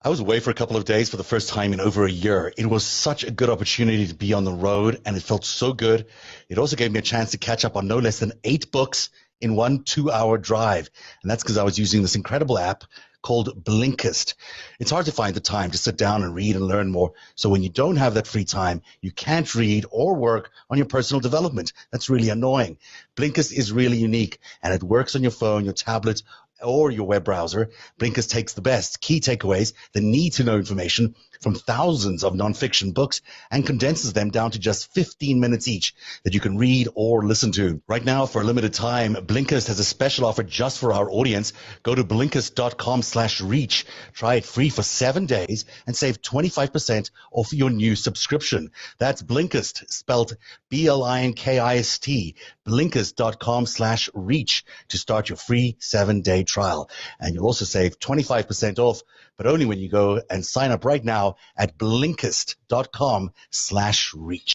I was away for a couple of days for the first time in over a year. It was such a good opportunity to be on the road, and it felt so good. It also gave me a chance to catch up on no less than 8 books in one 2-hour drive. And that's because I was using this incredible app called Blinkist. It's hard to find the time to sit down and read and learn more. So when you don't have that free time, you can't read or work on your personal development. That's really annoying. Blinkist is really unique, and it works on your phone, your tablet, or your web browser. Blinkist takes the best key takeaways, the need to know information from thousands of nonfiction books and condenses them down to just 15 minutes each that you can read or listen to. Right now, for a limited time, Blinkist has a special offer just for our audience. Go to blinkist.com/reach. Try it free for 7 days and save 25% off your new subscription. That's Blinkist, spelled Blinkist, blinkist.com/reach to start your free 7-day trial. And you'll also save 25% off, but only when you go and sign up right now at blinkist.com/reach.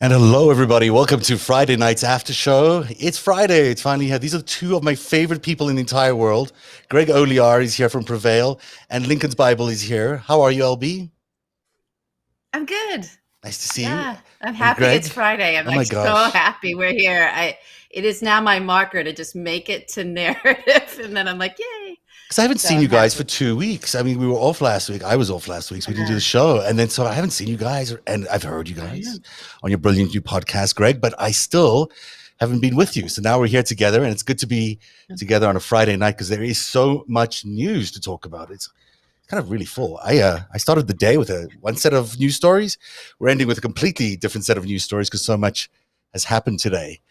And hello, everybody. Welcome to Friday night's after show. It's Friday. It's finally here. These are two of my favorite people in the entire world. Greg Oliar is here from Prevail, and Lincoln's Bible is here. How are you, LB? I'm good. Nice to see you. Yeah, I'm happy Greg? it's Friday. I'm Oh my like so gosh. happy we're here. It is now my marker to just make it to narrative, and then I'm like, yay. Because I haven't So seen you I'm guys happy. for 2 weeks. I mean, we were off last week. I was off last week, so we didn't do the show. And then, so I haven't seen you guys, and I've heard you guys on your brilliant new podcast, Greg, but I still haven't been with you. So now we're here together, and it's good to be together on a Friday night because there is so much news to talk about. It's kind of really full. I started the day with one set of news stories. We're ending with a completely different set of news stories because so much has happened today.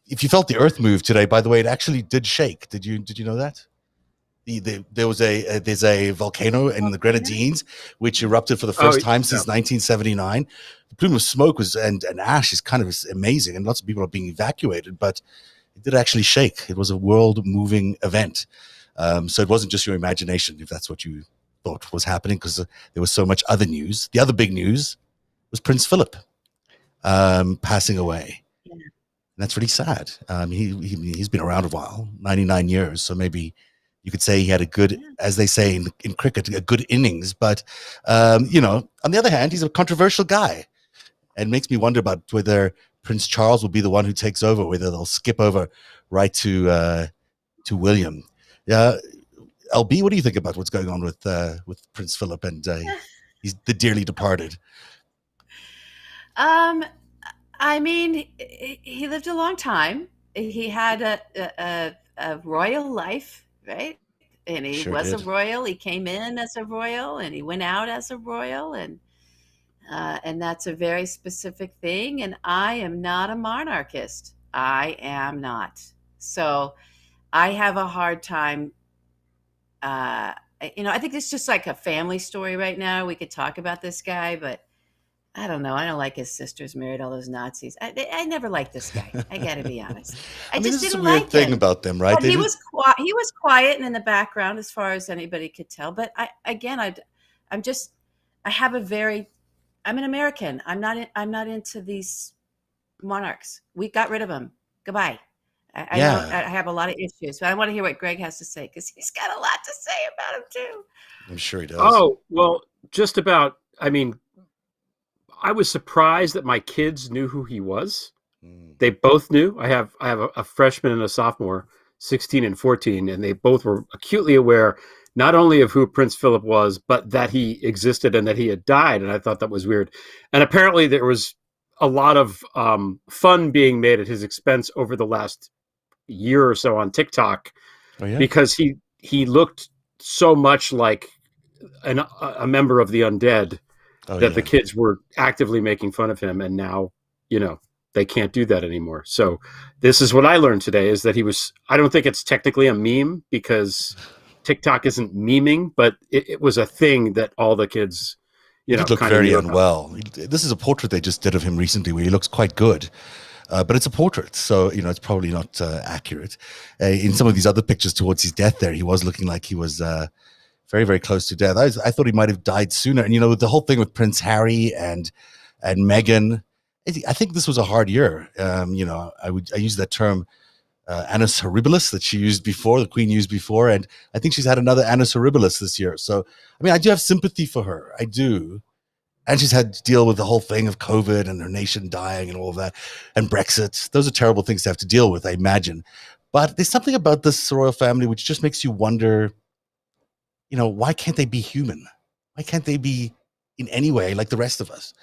If you felt the earth move today, by the way, it actually did shake. Did you know that? There's a volcano in the Grenadines which erupted for the first time since 1979. The plume of smoke and ash is kind of amazing, and lots of people are being evacuated, but it did actually shake. It was a world moving event. So it wasn't just your imagination, if that's what you thought was happening, because there was so much other news. The other big news was Prince Philip passing away. And that's really sad. He's been around a while, 99 years. So maybe you could say he had a good, as they say in cricket, a good innings. But, on the other hand, he's a controversial guy. And makes me wonder about whether Prince Charles will be the one who takes over, whether they'll skip over right to William. LB, what do you think about what's going on with Prince Philip and he's the dearly departed? I mean, he lived a long time. He had a royal life, right? And he Sure was did. a royal. He came in as a royal, and he went out as a royal, and that's a very specific thing. And I am not a monarchist. I am not. So I have a hard time. I think it's just like a family story right now. We could talk about this guy, but I don't know. I don't like his sisters married all those Nazis. I never liked this guy. I got to be honest. I mean, just this is a didn't weird like thing him. about them, right? But he was quiet and in the background as far as anybody could tell. But I'm an American. I'm not into these monarchs. We got rid of them. Goodbye. I know Yeah, I have a lot of issues, but I want to hear what Greg has to say because he's got a lot to say about him too. I'm sure he does. Oh, well, just about, I mean, I was surprised that my kids knew who he was. Mm. They both knew. I have a freshman and a sophomore, 16 and 14, and they both were acutely aware not only of who Prince Philip was, but that he existed and that he had died. And I thought that was weird. And apparently there was a lot of fun being made at his expense over the last year or so on TikTok, Oh yeah. because he looked so much like a member of the undead Oh that the yeah. kids were actively making fun of him, and now, you know, they can't do that anymore. So this is what I learned today, is that he was, I don't think it's technically a meme because TikTok isn't memeing, but it was a thing that all the kids, He you know, did look kind of very knew about. unwell. This is a portrait they just did of him recently where he looks quite good. But it's a portrait, so it's probably not accurate. In some of these other pictures towards his death, there he was looking like he was very, very close to death. I thought he might have died sooner. And the whole thing with Prince Harry and Meghan, I think this was a hard year. I use that term annus horribilis that she used before, the Queen used before, and I think she's had another annus horribilis this year. So I mean, I do have sympathy for her. I do. And she's had to deal with the whole thing of COVID and her nation dying and all of that, and Brexit. Those are terrible things to have to deal with, I imagine. But there's something about this royal family which just makes you wonder, why can't they be human? Why can't they be in any way like the rest of us?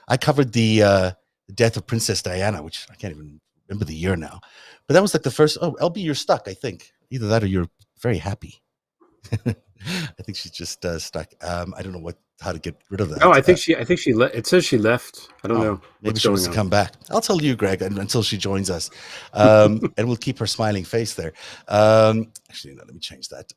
I covered the death of Princess Diana, which I can't even remember the year now. But that was like the first, oh, LB, you're stuck, I think. Either that or you're very happy. I think she's just stuck. I don't know how to get rid of that. No, I think she it says she left. I don't know. Maybe she wants to come back. I'll tell you, Greg, until she joins us. And we'll keep her smiling face there. Actually, no, let me change that.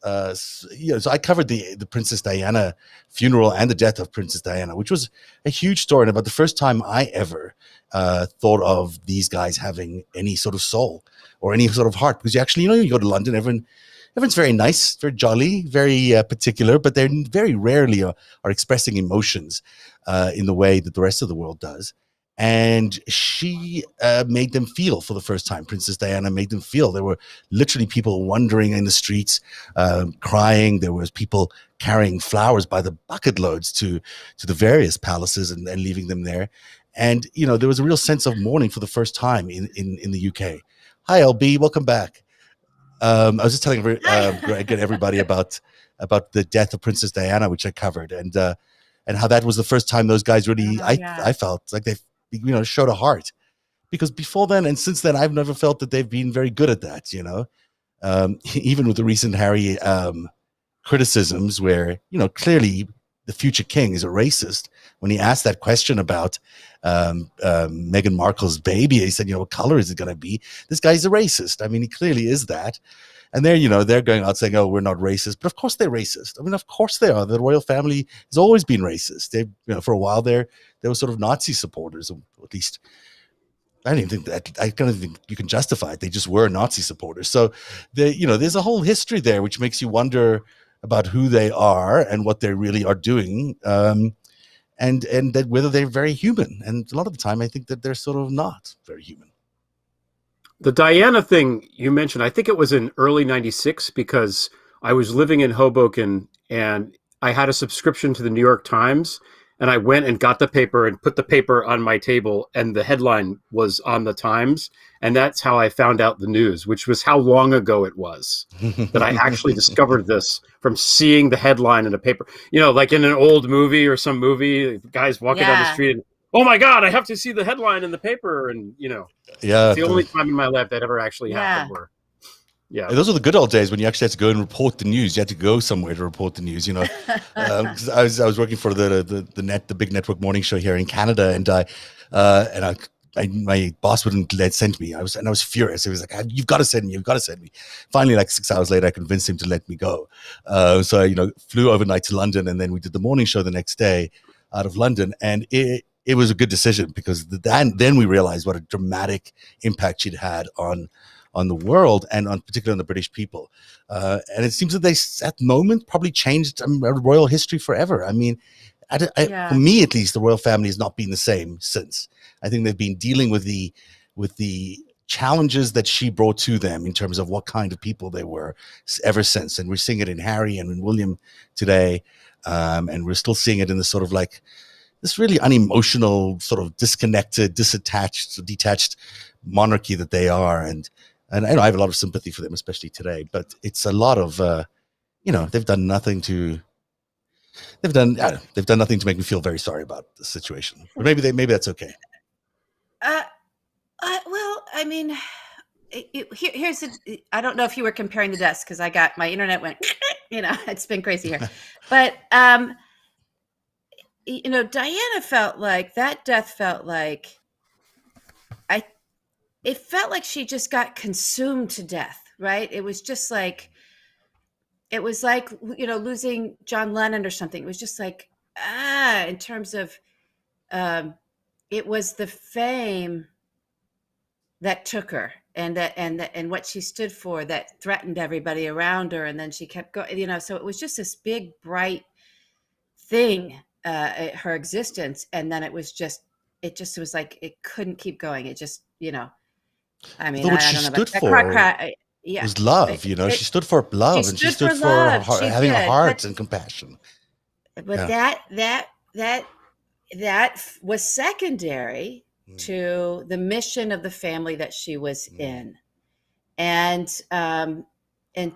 So I covered the Princess Diana funeral and the death of Princess Diana, which was a huge story, and about the first time I ever thought of these guys having any sort of soul or any sort of heart. Because you go to London, everyone's very nice, very jolly, very particular, but they very rarely are expressing emotions in the way that the rest of the world does. And she made them feel for the first time. Princess Diana made them feel. There were literally people wandering in the streets, crying. There was people carrying flowers by the bucket loads to the various palaces and leaving them there. And, there was a real sense of mourning for the first time in the UK. Hi, LB. Welcome back. I was just telling everybody about the death of Princess Diana, which I covered, and how that was the first time those guys really, I felt like they, showed a heart, because before then and since then, I've never felt that they've been very good at that. Even with the recent Harry criticisms, where clearly the future king is a racist. When he asked that question about Meghan Markle's baby, he said, what color is it going to be? This guy's a racist. I mean, he clearly is that. And they're going out saying, oh, we're not racist. But of course they're racist. I mean, of course they are. The royal family has always been racist. They, for a while there were sort of Nazi supporters, or at least I don't even think that, I don't think you can justify it. They just were Nazi supporters. So there's a whole history there, which makes you wonder about who they are and what they really are doing. And that whether they're very human. And a lot of the time, I think that they're sort of not very human. The Diana thing you mentioned, I think it was in early '96, because I was living in Hoboken and I had a subscription to the New York Times, and I went and got the paper and put the paper on my table, and the headline was on the Times. And that's how I found out the news, which was how long ago it was that I actually discovered this, from seeing the headline in a paper, like in an old movie or some movie, guys walking down the street and, oh my God, I have to see the headline in the paper. And, it's the only time in my life that ever actually happened. And those are the good old days when you actually had to go and report the news. You had to go somewhere to report the news, 'cause I was working for the big network morning show here in Canada, and my boss wouldn't send me. I was furious. He was like, "You've got to send me. You've got to send me." Finally, like 6 hours later, I convinced him to let me go. So I, flew overnight to London, and then we did the morning show the next day out of London, and it was a good decision, because then we realized what a dramatic impact she'd had on the world, and particularly on the British people. And it seems that they, at the moment, probably changed royal history forever. I mean, for me at least, the royal family has not been the same since. I think they've been dealing with the challenges that she brought to them in terms of what kind of people they were ever since. And we're seeing it in Harry and in William today. And we're still seeing it in the sort of like this really unemotional, sort of disconnected, detached monarchy that they are. And I know I have a lot of sympathy for them, especially today, but it's a lot of, they've done nothing to make me feel very sorry about the situation. But maybe that's okay. Well, I mean, here's I don't know if you were comparing the deaths, because I got my internet went, it's been crazy here. But, Diana felt like that death felt like it felt like she just got consumed to death, right? It was just like, it was like, losing John Lennon or something. It was just like, in terms of, it was the fame that took her, and what she stood for that threatened everybody around her. And then she kept going, so it was just this big, bright thing, her existence. And then it just was like, it couldn't keep going. It just, I mean, what I she don't know stood about for was love. She stood for love, and she stood for having a heart and compassion. But that was secondary to the mission of the family that she was in, and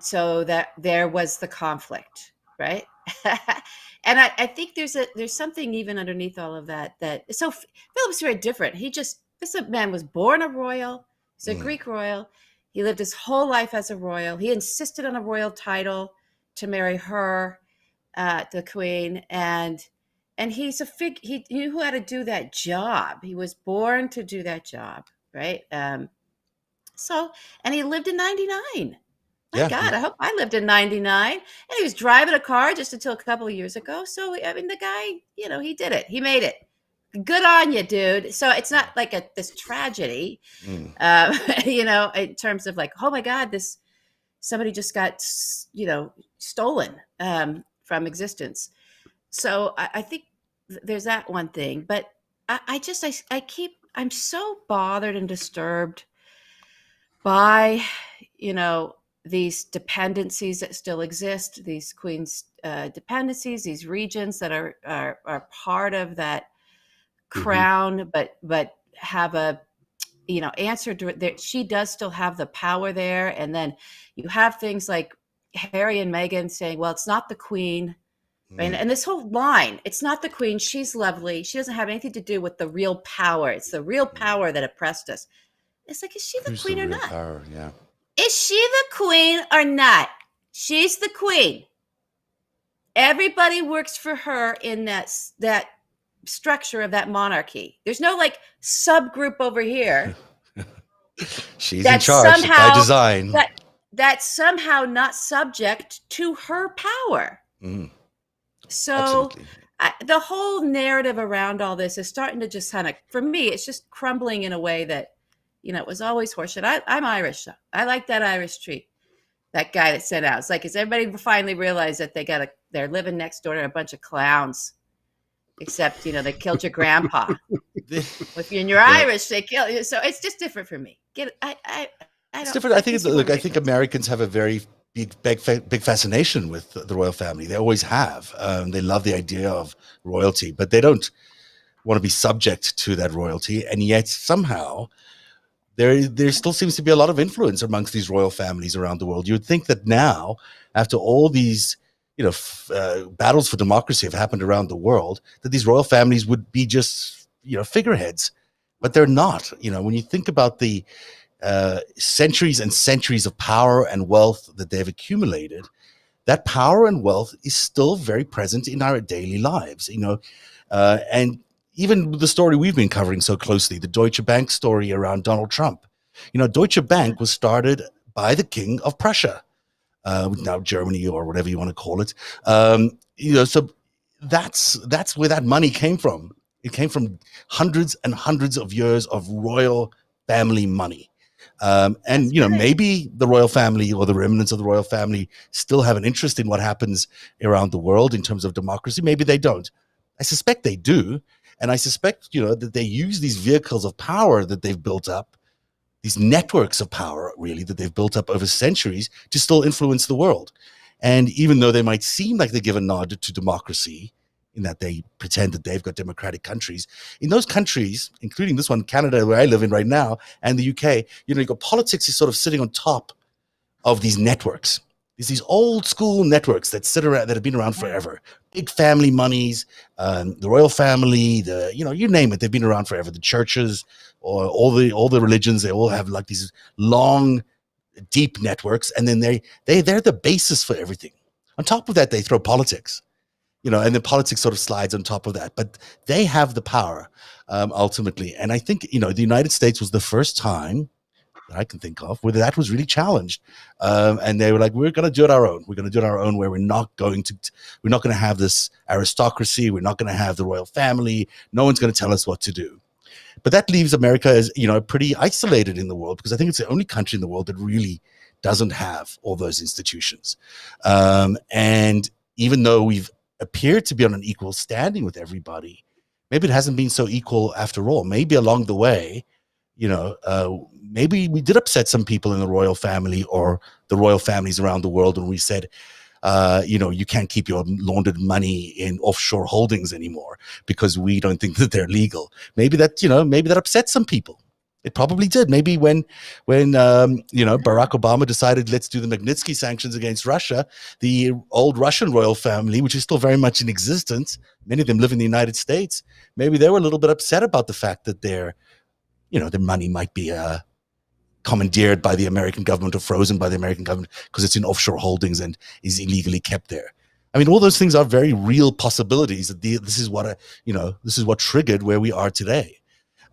so that there was the conflict, right? And I think there's something even underneath all of that. So Philip's very different. This man was born a royal. He's a Greek royal. He lived his whole life as a royal. He insisted on a royal title to marry her, the queen, and he's he knew how to do that job. He was born to do that job, right? And he lived in 99. My God, I hope I lived in 99. And he was driving a car just until a couple of years ago. So, I mean, the guy, he did it. He made it. Good on you, dude. So it's not like this tragedy, in terms of like, oh my God, somebody just got, stolen from existence. So I think there's that one thing. But I'm so bothered and disturbed by, these dependencies that still exist, these queen's dependencies, these regions that are part of that crown, but have a, answer to it. She does still have the power there. And then you have things like Harry and Meghan saying, well, it's not the queen. Right? And this whole line, it's not the queen. She's lovely. She doesn't have anything to do with the real power. It's the real power that oppressed us. It's like, is she the queen or not? Power? Yeah. Is she the queen or not? She's the queen. Everybody works for her in that structure of that monarchy. There's no like subgroup over here. She's in charge by design. That's somehow not subject to her power. So the whole narrative around all this is starting to just kind of, for me, it's just crumbling in a way that, it was always horseshit. I'm Irish, though. I like that Irish treat. That guy that said out. It's like, has everybody finally realized that they're living next door to a bunch of clowns? Except, they killed your grandpa. If you're Irish, they kill you. So it's just different for me. It's different. I think Americans have a very big fascination with the royal family. They always have. They love the idea of royalty, but they don't want to be subject to that royalty. And yet somehow there still seems to be a lot of influence amongst these royal families around the world. You would think that now, after all these battles for democracy have happened around the world, that these royal families would be just figureheads, but they're not. When you think about the centuries and centuries of power and wealth that they've accumulated, that power and wealth is still very present in our daily lives. And even the story we've been covering so closely, the Deutsche Bank story around Donald Trump. Deutsche Bank was started by the King of Prussia, now Germany or whatever you want to call it. So that's where that money came from. It came from hundreds and hundreds of years of royal family money. And maybe the royal family or the remnants of the royal family still have an interest in what happens around the world in terms of democracy. Maybe they don't. I suspect they do. And I suspect, that they use these vehicles of power that they've built up, these networks of power, really, that they've built up over centuries to still influence the world. And even though they might seem like they give a nod to democracy, in that they pretend that they've got democratic countries. In those countries, including this one, Canada, where I live in right now, and the UK, you've got politics is sort of sitting on top of these networks. There's these old school networks that sit around, that have been around forever. Big family monies, the royal family, you name it, they've been around forever. The churches, or all the religions, they all have like these long, deep networks, and then they're the basis for everything. On top of that, they throw politics, and then politics sort of slides on top of that. But they have the power ultimately, and I think the United States was the first time that I can think of where that was really challenged, and they were like, "We're going to do it our own. We're going to do it our own. Where we're not going to have this aristocracy. We're not going to have the royal family. No one's going to tell us what to do." But that leaves America as pretty isolated in the world, because I think it's the only country in the world that really doesn't have all those institutions. And even though we've appeared to be on an equal standing with everybody, maybe it hasn't been so equal after all. Maybe along the way, maybe we did upset some people in the royal family or the royal families around the world when we said, you can't keep your laundered money in offshore holdings anymore because we don't think that they're legal. Maybe that upset some people. It probably did. Maybe when Barack Obama decided, let's do the Magnitsky sanctions against Russia, the old Russian royal family, which is still very much in existence, many of them live in the United States, maybe they were a little bit upset about the fact that their money might be commandeered by the American government or frozen by the American government because it's in offshore holdings and is illegally kept there. I mean, all those things are very real possibilities. This is what triggered where we are today.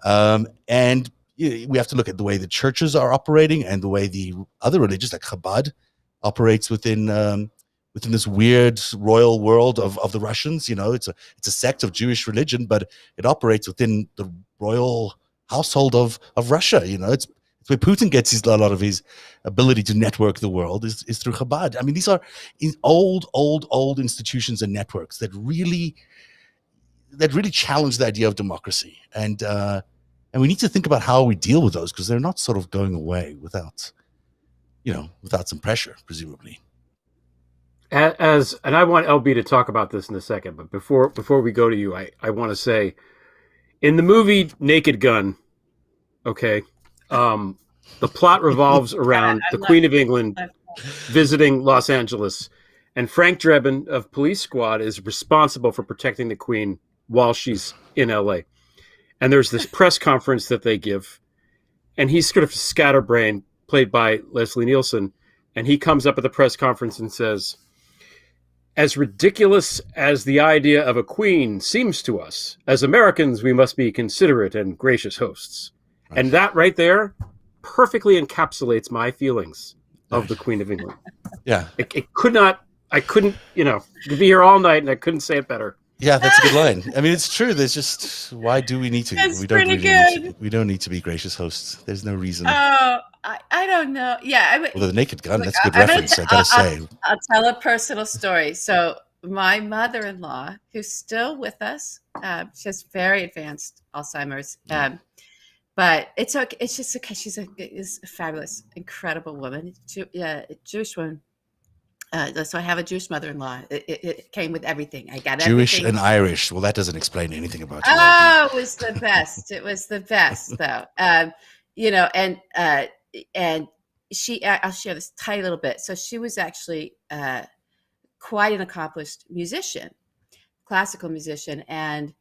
And we have to look at the way the churches are operating and the way the other religions, like Chabad, operates within this weird royal world of the Russians. It's a sect of Jewish religion, but it operates within the royal household of Russia. It's where Putin gets a lot of his ability to network the world is through Chabad. I mean, these are old institutions and networks that really challenge the idea of democracy, and we need to think about how we deal with those, because they're not sort of going away without some pressure, presumably. And I want LB to talk about this in a second, but before we go to you, I want to say, in the movie Naked Gun, okay, the plot revolves around the Queen of England visiting Los Angeles, and Frank Drebin of Police Squad is responsible for protecting the Queen while she's in LA. And there's this press conference that they give, and he's sort of scatterbrained, played by Leslie Nielsen, and he comes up at the press conference and says, "As ridiculous as the idea of a queen seems to us, as Americans, we must be considerate and gracious hosts." Right. And that right there perfectly encapsulates my feelings of the Queen of England. Yeah. I couldn't, be here all night and I couldn't say it better. Yeah, that's a good line. I mean, it's true. There's just, why do we need to? That's we don't pretty really good. We don't need to be gracious hosts. There's no reason. Oh, I don't know. Yeah. Well, the Naked Gun, that's a good reference, I gotta say. I'll tell a personal story. So my mother-in-law, who's still with us, she has very advanced Alzheimer's, but it's okay. It's just okay. She's a fabulous, incredible woman, Jewish woman. So I have a Jewish mother-in-law. It came with everything. I got Jewish everything. and Irish. Well, that doesn't explain anything about you. Oh, it was the best. It was the best, though. And she. I'll share this tiny little bit. So she was actually quite an accomplished musician, classical musician, and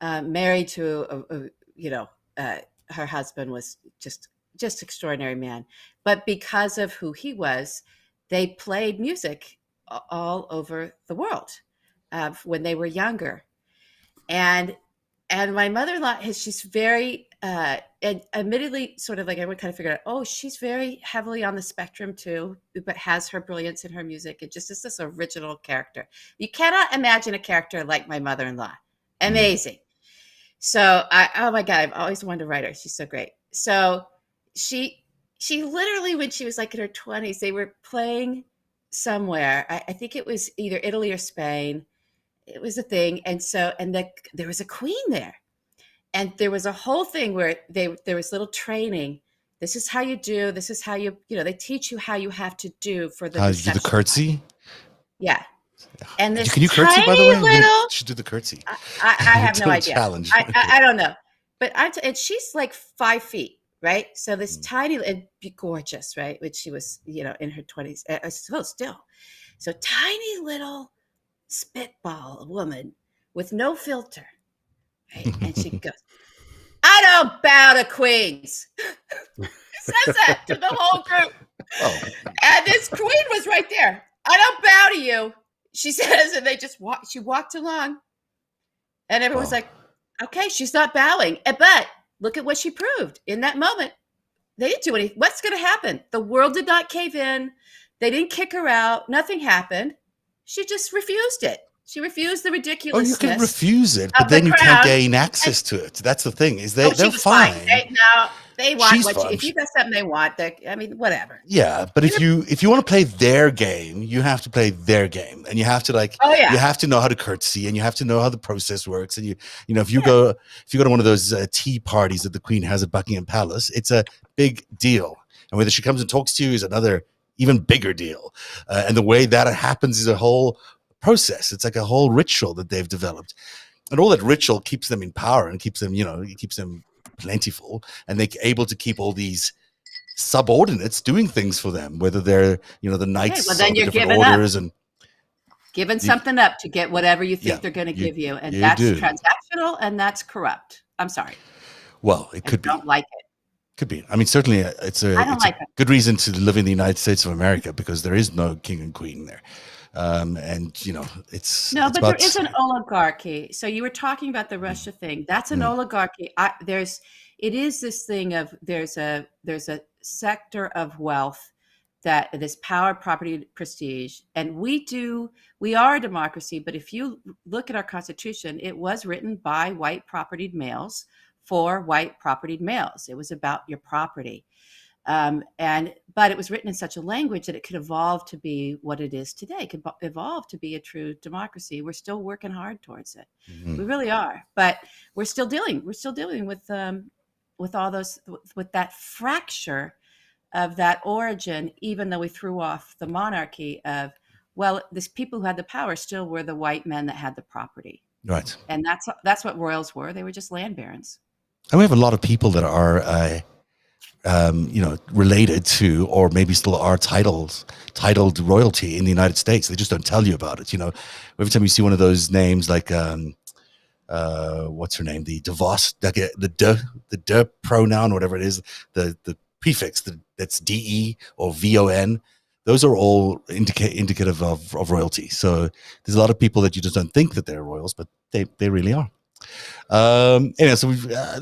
married to her husband was just extraordinary man. But because of who he was, they played music all over the world when they were younger. And my mother-in-law, she's very, and admittedly, sort of like everyone kind of figured out, oh, she's very heavily on the spectrum too, but has her brilliance in her music. It just is this original character. You cannot imagine a character like my mother-in-law. Amazing. So oh my God, I've always wanted to write her. She's so great. So she literally, when she was like in her 20s, they were playing somewhere. I think it was either Italy or Spain. It was a thing. And there was a queen there. And there was a whole thing where there was little training. This is how you do. This is how they teach you how you have to do for the how you do the curtsy? Yeah. And this Can you curtsy, by the tiny way? little, Should do the curtsy. I have no Do a idea. challenge. I don't know. But and she's like 5 feet, right? So this tiny, and gorgeous, right? Which she was, in her 20s, still. So tiny little spitball woman with no filter, right? And she goes, I don't bow to queens. Says that to the whole group. Oh. And this queen was right there. I don't bow to you, she says, and they just walked. She walked along, and everyone's like, "Okay, she's not bowing." But look at what she proved in that moment. They didn't do anything. What's going to happen? The world did not cave in. They didn't kick her out. Nothing happened. She just refused it. She refused the ridiculousness. You can refuse it, but then you can't gain access to it. That's the thing. Is they're fine. They want if you got something they want. Whatever. Yeah, but if you want to play their game, you have to play their game, and you have to you have to know how to curtsy, and you have to know how the process works. And if you go to one of those tea parties that the Queen has at Buckingham Palace, it's a big deal, and whether she comes and talks to you is another even bigger deal. And the way that it happens is a whole process. It's like a whole ritual that they've developed, and all that ritual keeps them in power and keeps them plentiful, and they're able to keep all these subordinates doing things for them, whether they're the knights then or you're the different giving orders up. And giving something up to get whatever you think they're going to give you, and that's transactional and that's corrupt. I'm sorry. Well, it could be. Don't like it. Could be. I mean, certainly it's a good reason to live in the United States of America, because there is no king and queen there. It's no, but there is an oligarchy. So you were talking about the Russia thing. That's an oligarchy. It is this thing of there's a sector of wealth, that this power, property, prestige, and we are a democracy. But if you look at our Constitution, it was written by white propertied males for white propertied males. It was about your property. But it was written in such a language that it could evolve to be what it is today. It could evolve to be a true democracy. We're still working hard towards it. We really are. But we're still dealing with all those, with that fracture of that origin, even though we threw off the monarchy of, these people who had the power still were the white men that had the property. Right. And that's what royals were. They were just land barons. And we have a lot of people that are related to, or maybe still are titled royalty in the United States. They just don't tell you about it. Every time you see one of those names, like what's her name, the DeVos, the de pronoun, whatever it is, the prefix that's de or von. Those are all indicative of royalty. So there's a lot of people that you just don't think that they're royals, but they really are. Anyway, so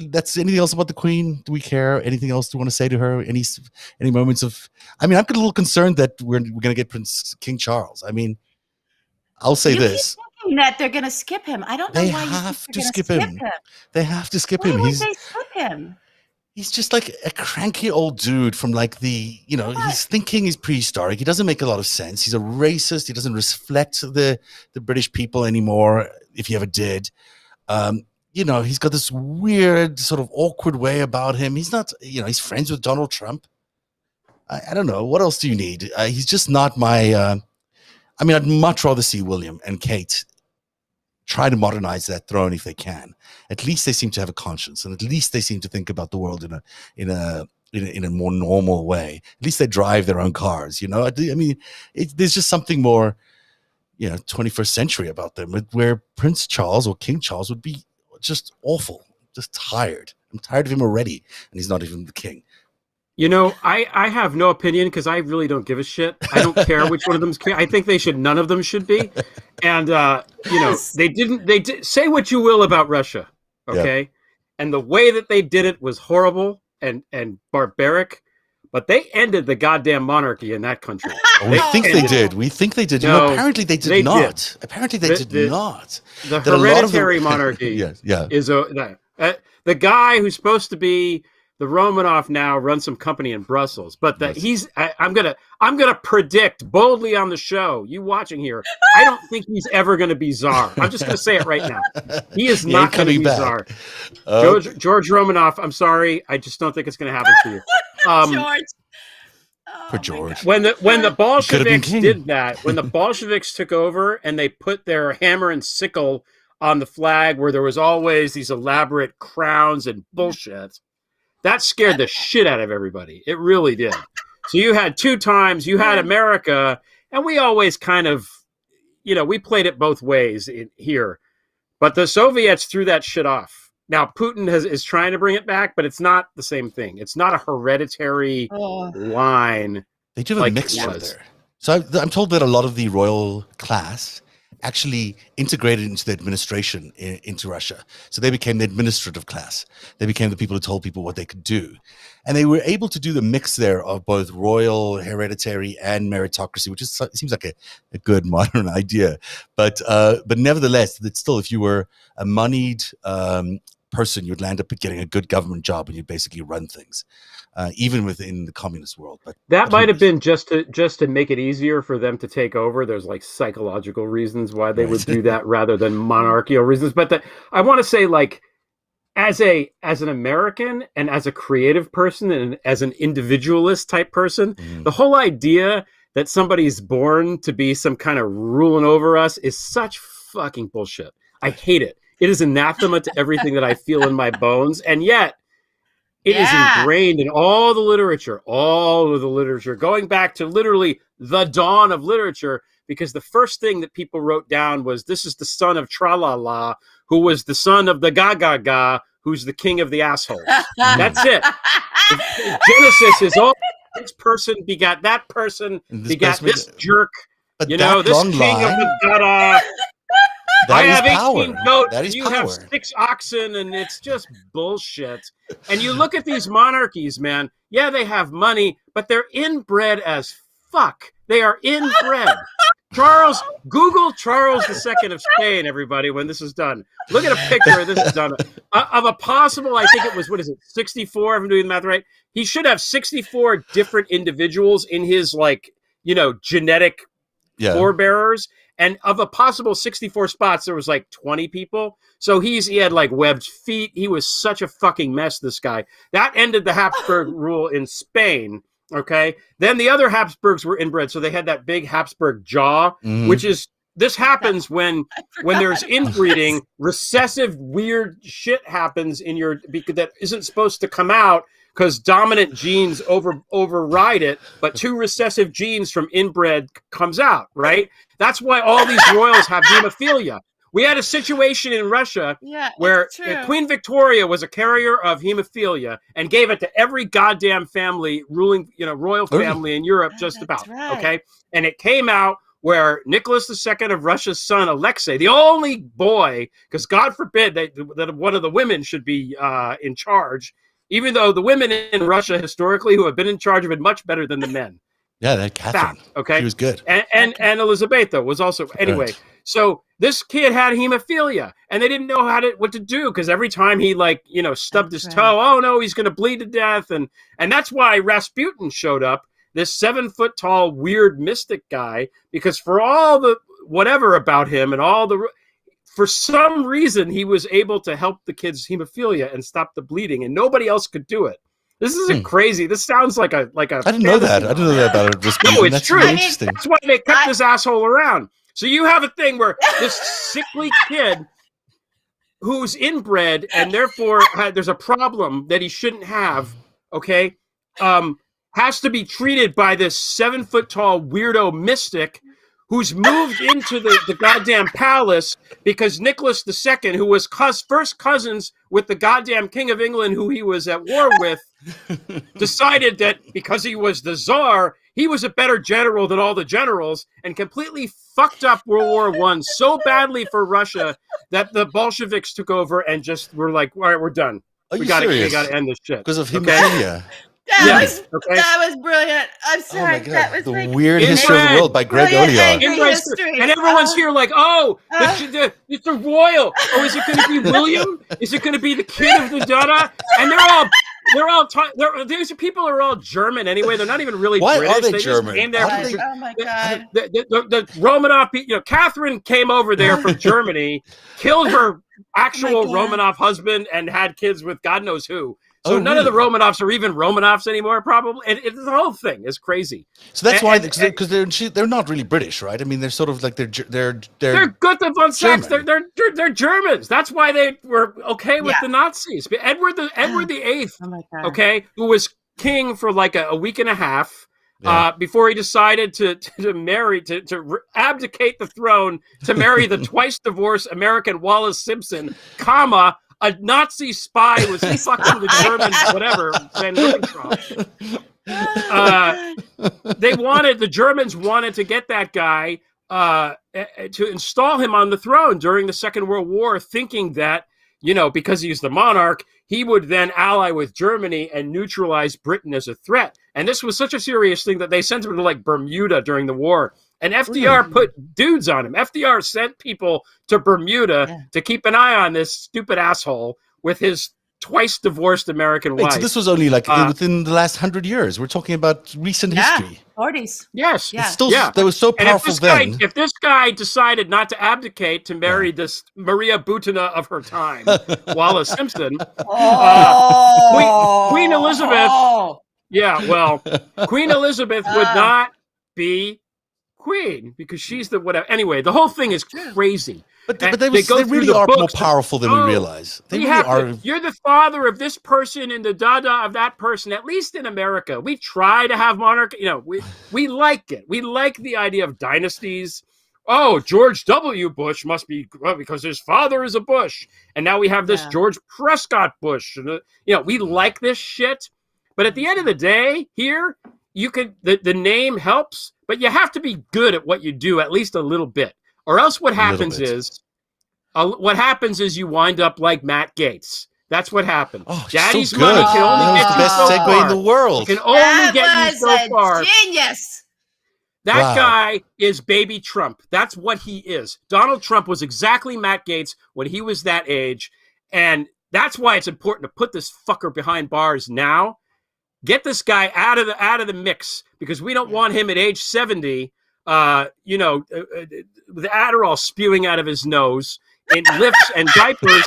that's anything else about the Queen? Do we care? Anything else do you want to say to her? Any moments of? I mean, I'm a little concerned that we're going to get King Charles. I mean, I'll say this: keep thinking that they're going to skip him. I don't know why you think they're going to skip him. They have to skip him. Why would they skip him? He's just like a cranky old dude from his thinking is prehistoric. He doesn't make a lot of sense. He's a racist. He doesn't reflect the British people anymore, if he ever did. He's got this weird sort of awkward way about him. He's not, he's friends with Donald Trump. I don't know. What else do you need? He's just not my, I'd much rather see William and Kate try to modernize that throne if they can. At least they seem to have a conscience, and at least they seem to think about the world in a more normal way. At least they drive their own cars, there's just something more, 21st century about them, where Prince Charles or King Charles would be just awful, just tired. I'm tired of him already, and he's not even the king. I have no opinion, because I really don't give a shit. I don't care which one of them's king. I think none of them should be. And, they did say what you will about Russia. Okay. Yep. And the way that they did it was horrible and barbaric, but they ended the goddamn monarchy in that country. We think they did. We think they did. No, apparently they did not. Apparently they did not. The hereditary monarchy is the guy who's supposed to be the Romanov now runs some company in Brussels, but I'm gonna predict boldly on the show. You watching here? I don't think he's ever going to be czar. I'm just going to say it right now. He is not going to be czar. George Romanov. I'm sorry. I just don't think it's going to happen for you. George. For my George. God. When the Bolsheviks king. did that, when the Bolsheviks took over and they put their hammer and sickle on the flag where there was always these elaborate crowns and bullshit, that scared the shit out of everybody. It really did. So you had two times, you had America, and we always kind of, we played it both ways here. But the Soviets threw that shit off. Now, Putin is trying to bring it back, but it's not the same thing. It's not a hereditary line. They do have like a it mixture was. there. So I'm told that a lot of the royal class actually integrated into the administration into Russia. So they became the administrative class. They became the people who told people what they could do. And they were able to do the mix there of both royal, hereditary, and meritocracy, which seems like a good modern idea. But nevertheless, it's still, if you were a moneyed person, you'd land up getting a good government job and you basically run things, even within the communist world. But that might have been just to make it easier for them to take over. There's like psychological reasons why they would do that rather than monarchical reasons. But I want to say, like, as an American and as a creative person and as an individualist type person, the whole idea that somebody's born to be some kind of ruling over us is such fucking bullshit. I hate it. It is anathema to everything that I feel in my bones. And yet it is ingrained in all the literature, going back to literally the dawn of literature, because the first thing that people wrote down was, this is the son of Tralala, who was the son of the Ga, who's the king of the assholes. That's it. Genesis is all, this person begat that person, begat this jerk, but this king of the Dada. I have 18 goats, you have 6 oxen, and it's just bullshit. And you look at these monarchies, man. Yeah, they have money, but they're inbred as fuck. They are inbred. Google Charles II of Spain, everybody, when this is done. Look at a picture of this is done. Of a possible, I think it was, 64, if I'm doing the math right? He should have 64 different individuals in his, genetic forebearers. And of a possible 64 spots, there was 20 people. So he had webbed feet. He was such a fucking mess, this guy. That ended the Habsburg rule in Spain. Okay. Then the other Habsburgs were inbred. So they had that big Habsburg jaw, which is, this happens when there's inbreeding, recessive weird shit happens because that isn't supposed to come out because dominant genes override it, but 2 recessive genes from inbred comes out, right? That's why all these royals have hemophilia. We had a situation in Russia where Queen Victoria was a carrier of hemophilia and gave it to every goddamn family ruling, royal family in Europe, just about. Right. Okay. And it came out where Nicholas II of Russia's son, Alexei, the only boy, because God forbid that one of the women should be in charge, even though the women in Russia historically who have been in charge have been much better than the men. Yeah, that Catherine. Okay. She was good. And Elizabeth was also, anyway. Right. So this kid had hemophilia and they didn't know what to do because every time he stubbed his toe, oh no, he's going to bleed to death. And that's why Rasputin showed up, this 7 foot tall, weird mystic guy, because for all the whatever about him and for some reason, he was able to help the kid's hemophilia and stop the bleeding, and nobody else could do it. This isn't crazy. This sounds like a. I didn't know that. I didn't know that about it. No, it's That's true. Really interesting. That's why they kept this asshole around. So you have a thing where this sickly kid who's inbred and therefore there's a problem that he shouldn't have, okay, has to be treated by this 7 foot tall weirdo mystic who's moved into the goddamn palace because Nicholas II, who was first cousins with the goddamn King of England, who he was at war with, decided that because he was the Tsar, he was a better general than all the generals and completely fucked up World War I so badly for Russia that the Bolsheviks took over and just were like, all right, we're done. We got to end this shit. Because of hemophilia. Okay? That was brilliant. I'm sorry. That was the weird history of the world by Greg Oliar. And everyone's here like, it's a royal. Oh, is it going to be William? Is it going to be the kid of the Dada? And these people are all German anyway. They're not even really Why British. Are they German? Oh my God. The Romanov, Catherine came over there from Germany, killed her actual Romanov husband, and had kids with God knows who. So Oh, none of the really? Romanovs are even Romanovs anymore, probably. The whole thing is crazy. So that's why, And because they're not really British, right? I mean, they're sort of like they're they're Gotha von Sachs. German. They're Germans. That's why they were okay with Yeah. the Nazis. But Edward the Eighth, Oh my God. okay, who was king for like a week and a half. Yeah. Before he decided to marry, to abdicate the throne, to marry the twice divorced American Wallace Simpson, comma, a Nazi spy was fucking the Germans, whatever, Van Ribbentrop. The Germans wanted to get that guy to install him on the throne during the Second World War, thinking that, because he's the monarch, he would then ally with Germany and neutralize Britain as a threat. And this was such a serious thing that they sent him to like Bermuda during the war. And FDR put dudes on him. FDR sent people to Bermuda to keep an eye on this stupid asshole with his twice divorced American wife. So this was only like within the last 100 years. We're talking about recent history. 40s. Yes. Yeah. It's still, that was so powerful then. If this guy decided not to abdicate to marry this Maria Butina of her time, Wallace Simpson, Queen Elizabeth, Queen Elizabeth would not be queen because she's the whatever. Anyway, the whole thing is crazy. But they really are more powerful than we realize. They really are. You're the father of this person and the dada of that person. At least in America, we try to have monarchy. We like it. We like the idea of dynasties. Oh, George W. Bush must be because his father is a Bush, and now we have this George Prescott Bush. And we like this shit. But at the end of the day, here you could the name helps, but you have to be good at what you do at least a little bit. Or else what happens is you wind up like Matt Gaetz. That's what happened. Oh, Daddy's so money good. can only get the you best so segue far. in the world. It can only get you so far. Genius. That guy is baby Trump. That's what he is. Donald Trump was exactly Matt Gaetz when he was that age. And that's why it's important to put this fucker behind bars now. Get this guy out of the mix because we don't want him at age 70 with Adderall spewing out of his nose in lifts and diapers,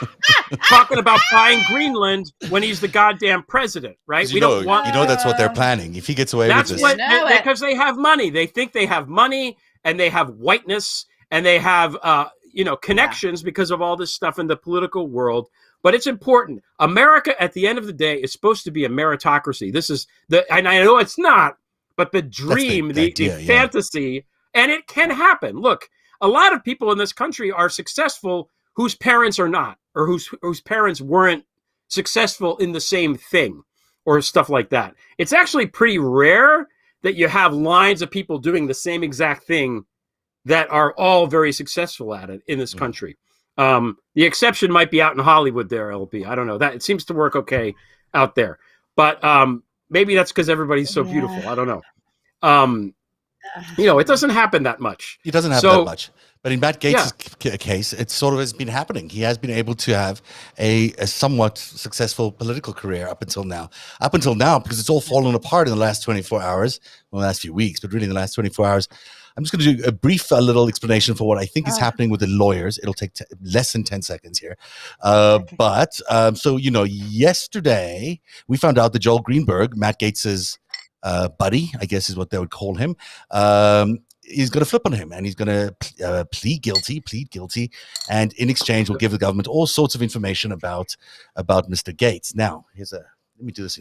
talking about buying Greenland when he's the goddamn president, right? We don't want. That's what they're planning. If he gets away with this, because they have money. They think they have money, and they have whiteness, and they have connections because of all this stuff in the political world. But it's important. America, at the end of the day, is supposed to be a meritocracy. This is and I know it's not. But the dream, the fantasy, and it can happen. Look, a lot of people in this country are successful whose parents are not, or whose parents weren't successful in the same thing, or stuff like that. It's actually pretty rare that you have lines of people doing the same exact thing that are all very successful at it in this country. The exception might be out in Hollywood there, LP. I don't know. That it seems to work okay out there. But maybe that's because everybody's so beautiful. I don't know. It doesn't happen that much. It doesn't happen that much. But in Matt Gaetz' case, it sort of has been happening. He has been able to have a somewhat successful political career up until now. Because it's all fallen apart in the last 24 hours, well, the last few weeks, but really in the last 24 hours. I'm just going to do a brief little explanation for what I think is happening with the lawyers. It'll take less than 10 seconds here. Yesterday, we found out that Joel Greenberg, Matt Gaetz's buddy, I guess is what they would call him, is going to flip on him, and he's going to plead guilty, and in exchange will give the government all sorts of information about Mr. Gaetz. Now, let me do this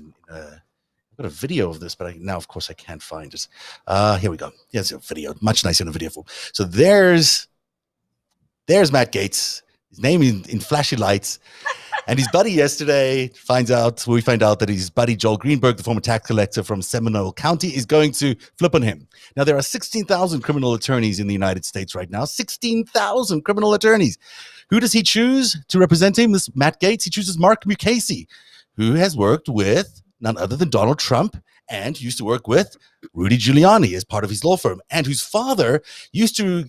I've got a video of this, but now, of course, I can't find it. Here we go. Here's a video, much nicer in a video form. So there's Matt Gaetz, his name in flashy lights, and his buddy yesterday we find out that his buddy Joel Greenberg, the former tax collector from Seminole County, is going to flip on him. Now, there are 16,000 criminal attorneys in the United States right now. 16,000 criminal attorneys. Who does he choose to represent him? This Matt Gaetz. He chooses Mark Mukasey, who has worked with none other than Donald Trump and used to work with Rudy Giuliani as part of his law firm, and whose father used to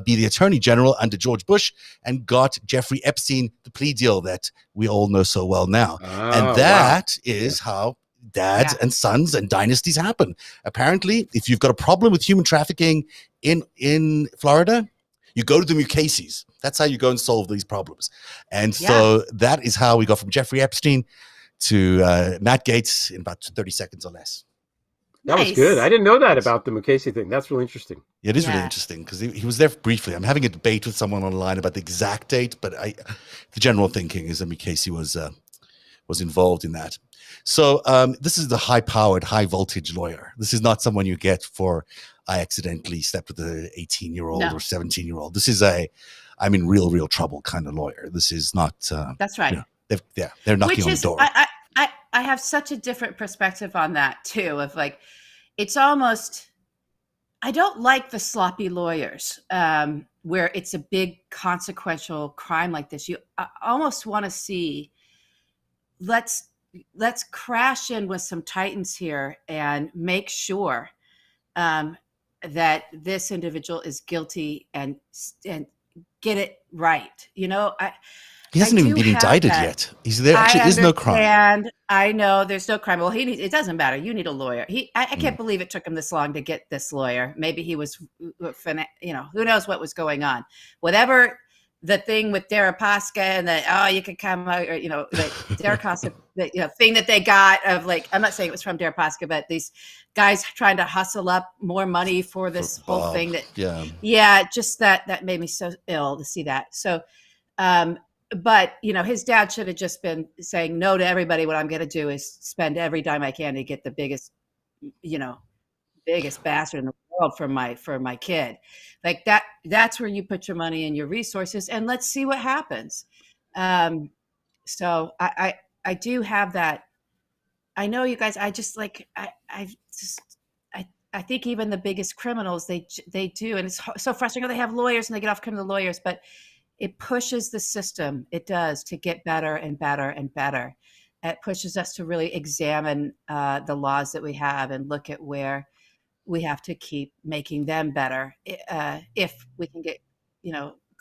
be the attorney general under George Bush and got Jeffrey Epstein the plea deal that we all know so well now. And that is how dads and sons and dynasties happen. Apparently, if you've got a problem with human trafficking in Florida, you go to the Mukaseys. That's how you go and solve these problems. And so that is how we go from Jeffrey Epstein Matt Gaetz in about 30 seconds or less. That was good. I didn't know that about the Mukasey thing. That's really interesting. It is really interesting because he was there briefly. I'm having a debate with someone online about the exact date, but the general thinking is that Mukasey was involved in that. So this is the high-powered, high-voltage lawyer. This is not someone you get for I accidentally slept with an 18-year-old or 17-year-old. This is I'm in real trouble kind of lawyer. This is not. That's right. They're knocking on the door. I have such a different perspective on that too. Of like, it's almost. I don't like the sloppy lawyers where it's a big consequential crime like this. I almost want to see. Let's crash in with some titans here and make sure that this individual is guilty and get it right. He hasn't even been indicted yet. There actually is no crime. And I know there's no crime. Well, it doesn't matter. You need a lawyer. I can't believe it took him this long to get this lawyer. Maybe he was, who knows what was going on. Whatever the thing with Deripaska and that, you could come out, or, the Deripaska, thing that they got of like, I'm not saying it was from Deripaska, but these guys trying to hustle up more money for this whole thing just that made me so ill to see that. So, but his dad should have just been saying no to everybody. What I'm going to do is spend every dime I can to get the biggest bastard in the world for my kid. Like that's where you put your money and your resources, and let's see what happens. So I do have that. I know you guys. I just like I think even the biggest criminals they do, and it's so frustrating. They have lawyers and they get off criminal lawyers, but it pushes the system. It does to get better and better and better. It pushes us to really examine the laws that we have and look at where we have to keep making them better. If we can get,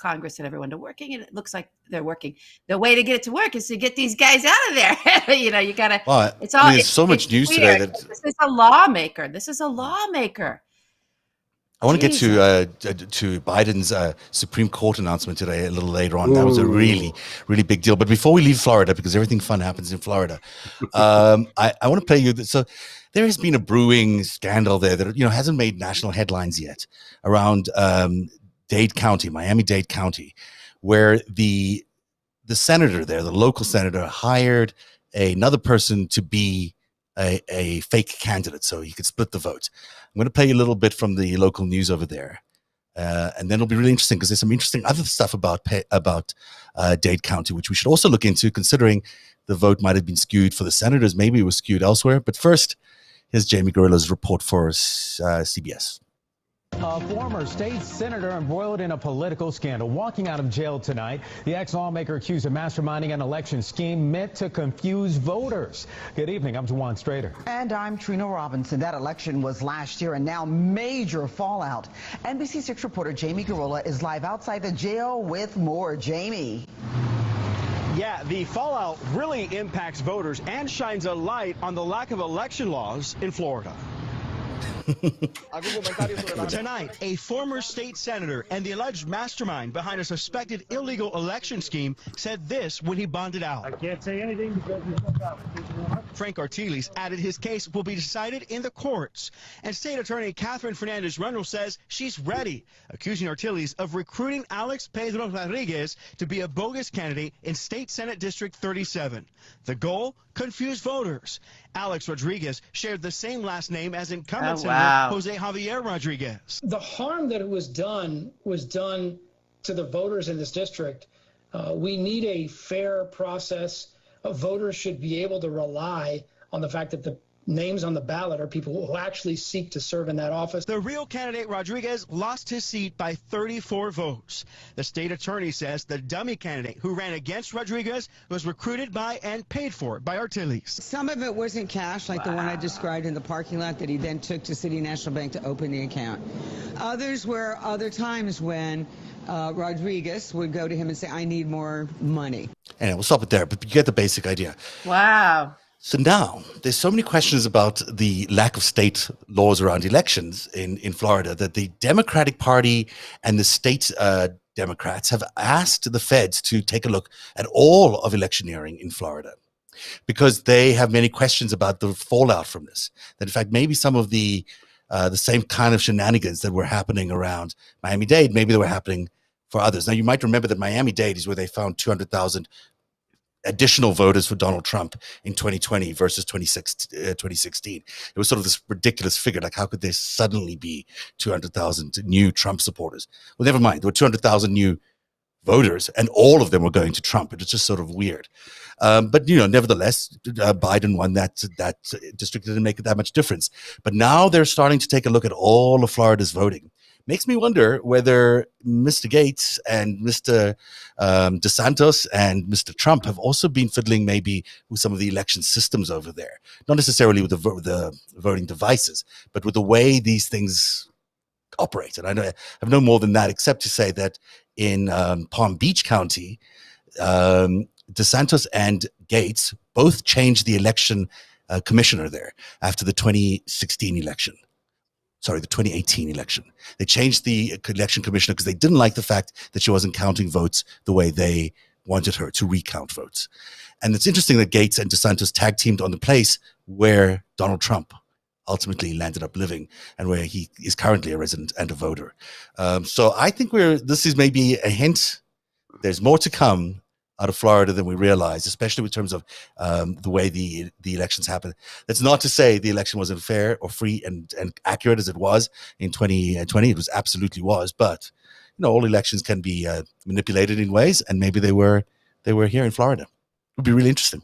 Congress and everyone to working, and it looks like they're working. The way to get it to work is to get these guys out of there. You gotta. Well, there's so much news today that this is a lawmaker. This is a lawmaker. I want to get to Biden's Supreme Court announcement today a little later on. That was a really, really big deal. But before we leave Florida, because everything fun happens in Florida, I want to play you. So there has been a brewing scandal there that hasn't made national headlines yet around Miami-Dade County, where the senator there, the local senator, hired another person to be a fake candidate so he could split the vote. I'm going to play you a little bit from the local news over there. And then it'll be really interesting because there's some interesting other stuff about Dade County, which we should also look into, considering the vote might have been skewed for the senators. Maybe it was skewed elsewhere. But first, here's Jamie Gorilla's report for CBS. A former state senator embroiled in a political scandal, walking out of jail tonight. The ex-lawmaker accused of masterminding an election scheme meant to confuse voters. Good evening, I'm Juwan Strader. And I'm Trina Robinson. That election was last year and now major fallout. NBC6 reporter Jamie Gorilla is live outside the jail with more. Jamie. Yeah, the fallout really impacts voters and shines a light on the lack of election laws in Florida. Tonight, a former state senator and the alleged mastermind behind a suspected illegal election scheme said this when he bonded out. I can't say anything because there's no doubt. Frank Artiles added his case will be decided in the courts. And state attorney Catherine Fernandez-Rundle says she's ready, accusing Artiles of recruiting Alex Pedro Rodriguez to be a bogus candidate in State Senate District 37. The goal? Confuse voters. Alex Rodriguez shared the same last name as incumbent Senator Jose Javier Rodriguez. The harm that was done to the voters in this district. We need a fair process. Voters should be able to rely on the fact that the names on the ballot are people who actually seek to serve in that office. The real candidate Rodriguez lost his seat by 34 votes. The state attorney says the dummy candidate who ran against Rodriguez was recruited by and paid for by Artiles. Some of it wasn't cash, like the one I described in the parking lot that he then took to City National Bank to open the account. Others were other times when Rodriguez would go to him and say, I need more money. And we'll stop it there, but you get the basic idea. Wow. So now there's so many questions about the lack of state laws around elections in Florida that the Democratic Party and the state Democrats have asked the feds to take a look at all of electioneering in Florida. because they have many questions about the fallout from this. That in fact, maybe some of the same kind of shenanigans that were happening around Miami-Dade, maybe they were happening for others. Now, you might remember that Miami-Dade is where they found 200,000 additional voters for Donald Trump in 2020 versus 2016. It was sort of this ridiculous figure, like how could there suddenly be 200,000 new Trump supporters? Well, never mind. There were 200,000 new voters, and all of them were going to Trump. It was just sort of weird. But, nevertheless, Biden won that district. Didn't make it that much difference. But now they're starting to take a look at all of Florida's voting. Makes me wonder whether Mr. Gates and Mr. DeSantis and Mr. Trump have also been fiddling maybe with some of the election systems over there. Not necessarily with the voting devices, but with the way these things operate. And I have no more than that, except to say that in Palm Beach County, DeSantis and Gates both changed the election commissioner there after the 2018 election. They changed the election commissioner because they didn't like the fact that she wasn't counting votes the way they wanted her to recount votes. And it's interesting that Gates and DeSantis tag teamed on the place where Donald Trump ultimately landed up living and where he is currently a resident and a voter. So I think this is maybe a hint. There's more to come out of Florida than we realize, especially in terms of the way the elections happen. That's not to say the election wasn't fair or free and accurate as it was in 2020. It was absolutely was, but all elections can be manipulated in ways, and maybe they were here in Florida. It would be really interesting.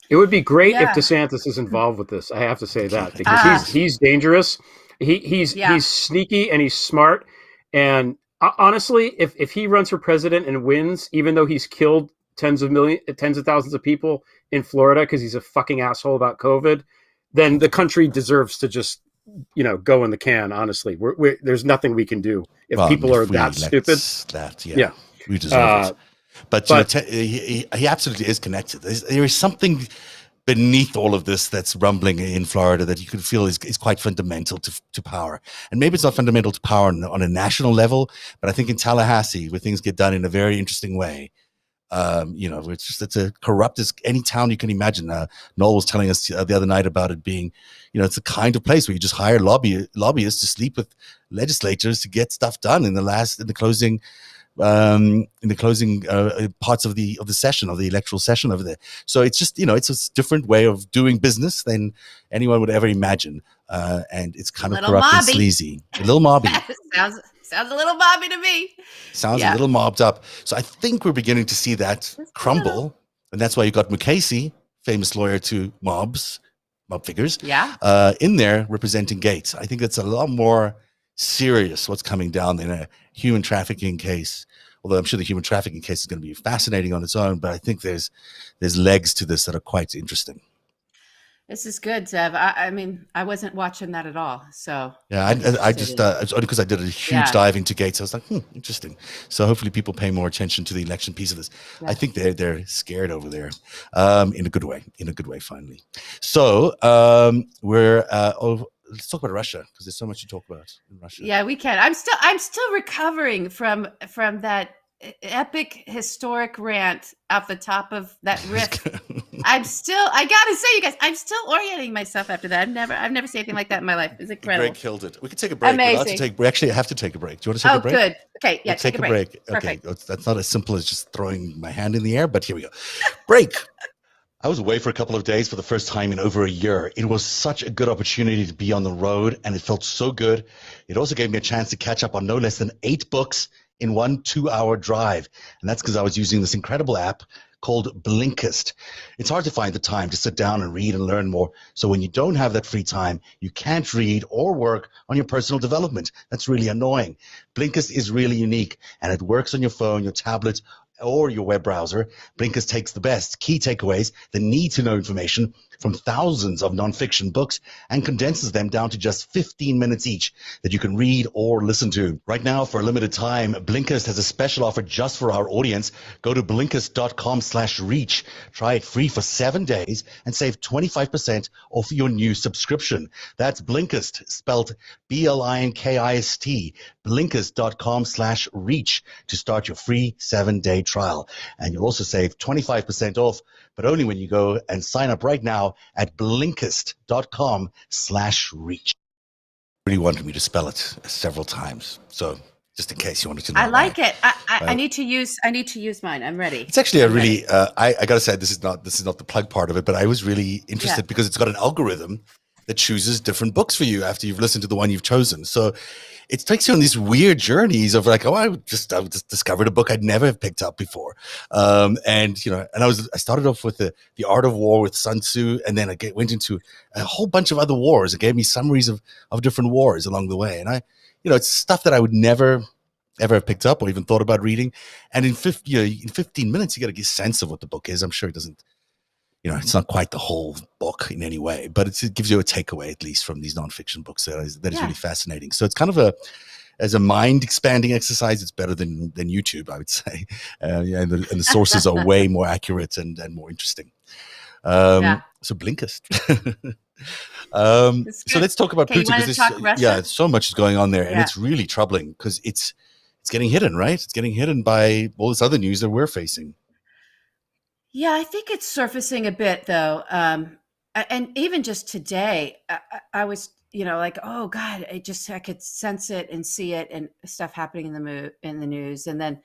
It would be great if DeSantis is involved with this. I have to say that because he's dangerous. He's sneaky and he's smart. And honestly, if he runs for president and wins, even though he's killed tens of thousands of people in Florida because he's a fucking asshole about COVID, then the country deserves to just go in the can. Honestly, there's nothing we can do if people are that stupid. We deserve it. But he absolutely is connected. There is something beneath all of this that's rumbling in Florida that you could feel is quite fundamental to power. And maybe it's not fundamental to power on a national level, but I think in Tallahassee, where things get done in a very interesting way, it's a corrupt as any town you can imagine. Noel was telling us the other night about it being, it's the kind of place where you just hire lobbyists to sleep with legislators to get stuff done in the closing parts of the session, of the electoral session over there. So it's just, it's a different way of doing business than anyone would ever imagine. And it's kind of corrupt and sleazy. A little mobby. Sounds a little mobby to me. Sounds a little mobbed up. So I think we're beginning to see that crumble. And that's why you got Mukasey, famous lawyer to mob figures, in there representing Gates. I think it's a lot more serious what's coming down in a human trafficking case. Although I'm sure the human trafficking case is going to be fascinating on its own, but I think there's legs to this that are quite interesting. This is good, Zev. I wasn't watching that at all. So yeah, I just it's only because I did a huge dive into Gates. I was like, interesting. So hopefully people pay more attention to the election piece of this. Yeah. I think they're scared over there, in a good way. Finally. So let's talk about Russia because there's so much to talk about in Russia. Yeah, we can. I'm still recovering from that epic historic rant off the top of that riff. I gotta say, you guys, I'm still orienting myself after that. I've never seen anything like that in my life. It's incredible. Greg killed it. We could take a break. Amazing. We actually have to take a break. Do you want to take a break? Oh, good. Okay, yeah, take a break. Perfect. Okay, that's not as simple as just throwing my hand in the air, but here we go. Break. I was away for a couple of days for the first time in over a year. It was such a good opportunity to be on the road, and it felt so good. It also gave me a chance to catch up on no less than 8 books in 1 2-hour drive. And that's because I was using this incredible app called Blinkist. It's hard to find the time to sit down and read and learn more. So when you don't have that free time, you can't read or work on your personal development. That's really annoying. Blinkist is really unique, and it works on your phone, your tablet, or your web browser. Blinkist takes the best key takeaways, the need-to-know information from thousands of nonfiction books and condenses them down to just 15 minutes each that you can read or listen to. Right now, for a limited time, Blinkist has a special offer just for our audience. Go to Blinkist.com/reach. Try it free for 7 days and save 25% off your new subscription. That's Blinkist, spelled Blinkist. Blinkist.com/reach to start your free 7-day trial. And you'll also save 25% off, but only when you go and sign up right now at Blinkist.com/reach. Really wanted me to spell it several times. So just in case you wanted to know. I like it. I Right. need to use mine. I'm ready. It's actually a I'm really, ready. I got to say, this is not the plug part of it, but I was really interested because it's got an algorithm that chooses different books for you after you've listened to the one you've chosen. So it takes you on these weird journeys of like, oh, I just discovered a book I'd never have picked up before. And I started off with the Art of War with Sun Tzu, and then I went into a whole bunch of other wars. It gave me summaries of different wars along the way. And it's stuff that I would never ever have picked up or even thought about reading. And in 15 minutes, you get a sense of what the book is. I'm sure it doesn't, it's not quite the whole book in any way, but it gives you a takeaway, at least from these nonfiction books that is really fascinating. So it's kind of as a mind expanding exercise, it's better than YouTube, I would say. And the sources are way more accurate and more interesting. So Blinkist. So let's talk about Putin, because so much is going on there, and it's really troubling because it's getting hidden, right? It's getting hidden by all this other news that we're facing. Yeah, I think it's surfacing a bit, though. And even just today, I was, like, oh God, I could sense it and see it and stuff happening in the news. And then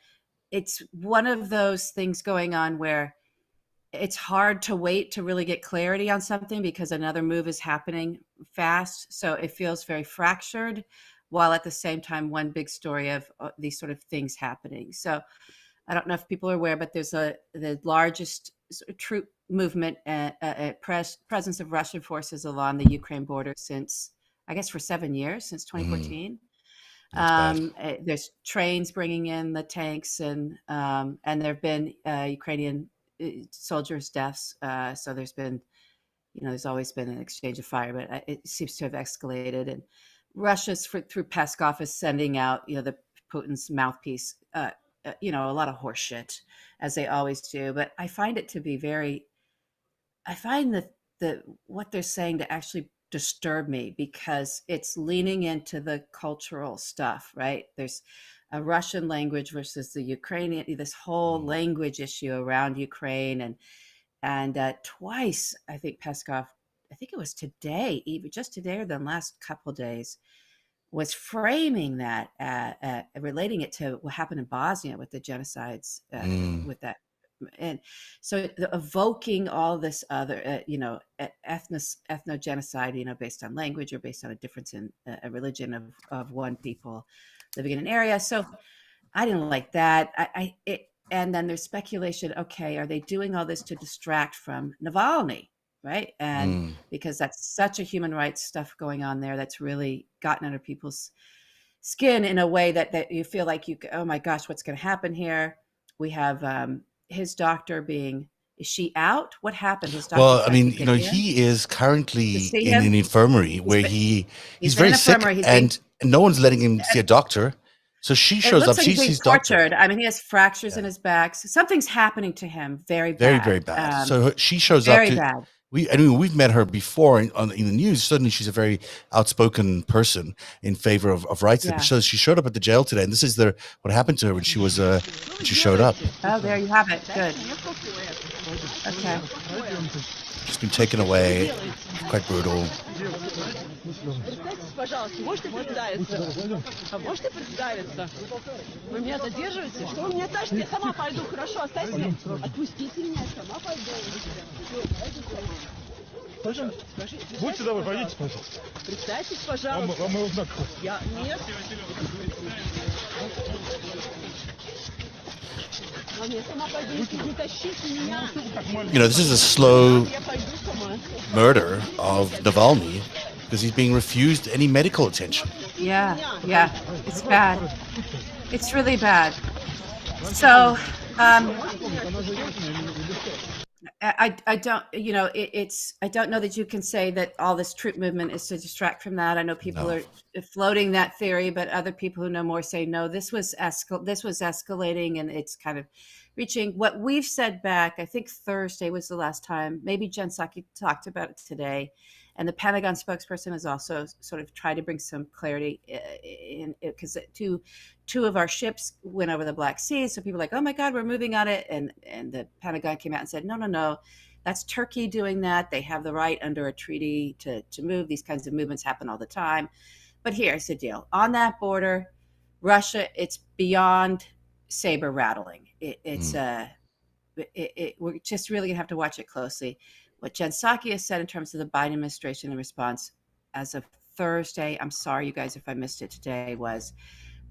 it's one of those things going on where it's hard to wait to really get clarity on something because another move is happening fast. So it feels very fractured, while at the same time, one big story of these sort of things happening. So I don't know if people are aware, but there's the largest troop movement presence of Russian forces along the Ukraine border since, I guess, for 7 years, since 2014. There's trains bringing in the tanks, and there have been Ukrainian soldiers' deaths. So there's been, there's always been an exchange of fire, but it seems to have escalated. And Russia's through Peskov is sending out, the Putin's mouthpiece, a lot of horse shit, as they always do. But I find it to be I find that what they're saying to actually disturb me, because it's leaning into the cultural stuff, right? There's a Russian language versus the Ukrainian, this whole language issue around Ukraine. And twice, I think Peskov, I think it was today, even just today or the last couple of days, was framing that, relating it to what happened in Bosnia with the genocides, with that. And so evoking all this other, ethnogenocide, based on language or based on a difference in a religion of one people living in an area. So I didn't like that. And then there's speculation. Okay, are they doing all this to distract from Navalny, right? And because that's such a human rights stuff going on there, that's really gotten under people's skin in a way that you feel like oh my gosh, what's going to happen here? We have his doctor is she out? What happened? His doctor. Well, I mean, he is currently in an infirmary where he's very sick, and no one's letting him see a doctor. So she shows up. Like she's being tortured. I mean, he has fractures in his back. So something's happening to him. Very bad. Very, very bad. So she shows up. Very bad. We've met her before in the news. Certainly, she's a very outspoken person in favor of rights. Yeah. So she showed up at the jail today, and this is what happened to her when she was when she showed up. Oh, there you have it. Good. Okay. She's been taken away. Quite brutal. Пожалуйста, можете представиться? А можете представиться? Вы меня задерживаете? Что вы меня тащите? Я сама пойду. Хорошо, оставьте меня. Отпустите меня, я сама пойду. Пожалуйста, скажите. Будьте добры, пойдите, пожалуйста. Представьтесь, пожалуйста. Вам его знак. Я... Нет. This is a slow murder of Navalny because he's being refused any medical attention. Yeah, it's bad. It's really bad. So, I don't, I don't know that you can say that all this troop movement is to distract from that. I know people are floating that theory, but other people who know more say no. This was escalating, and it's kind of reaching what we've said back. I think Thursday was the last time. Maybe Jen Psaki talked about it today, And the Pentagon spokesperson has also sort of tried to bring some clarity in because two of our ships went over the Black Sea. So people are like, oh my God, we're moving on it. And the Pentagon came out and said, no, that's Turkey doing that. They have the right under a treaty to move. These kinds of movements happen all the time. But here's the deal. On that border, Russia, it's beyond saber rattling. We're just really gonna have to watch it closely. What Jen Psaki has said in terms of the Biden administration and response as of Thursday, I'm sorry, you guys, if I missed it today, was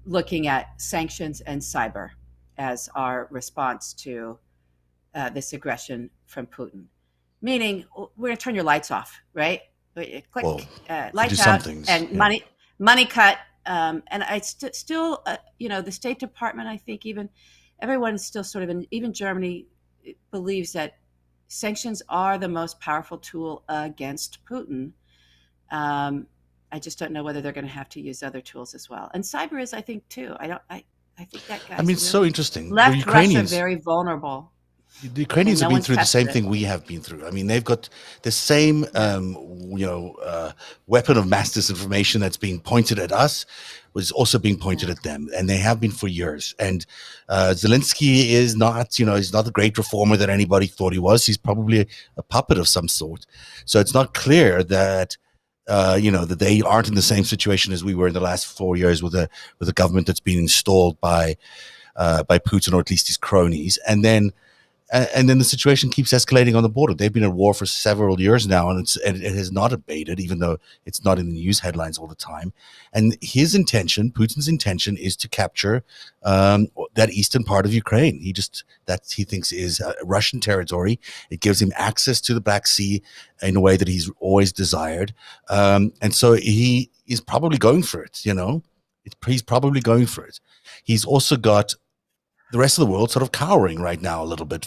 looking at sanctions and cyber as our response to this aggression from Putin. Meaning, we're gonna turn your lights off, right? Click, lights out, and money cut. And I still, the State Department, I think even everyone is still sort of even Germany believes that sanctions are the most powerful tool against Putin. I just don't know whether they're going to have to use other tools as well. And cyber is, I think, too. I think that guy's it's so interesting. Left Russia very vulnerable. The Ukrainians have been through the same thing we have been through. I mean, they've got the same, weapon of mass disinformation that's being pointed at us was also being pointed at them, and they have been for years. And Zelensky is not, he's not the great reformer that anybody thought he was. He's probably a puppet of some sort. So it's not clear that, that they aren't in the same situation as we were in the last 4 years with a government that's been installed by Putin, or at least his cronies, and then the situation keeps escalating on the border. They've been at war for several years now, and it has not abated, even though it's not in the news headlines all the time. And Putin's intention, is to capture that eastern part of Ukraine. He thinks is Russian territory. It gives him access to the Black Sea in a way that he's always desired, and so he is probably going for it. He's probably going for it. He's also got the rest of the world sort of cowering right now a little bit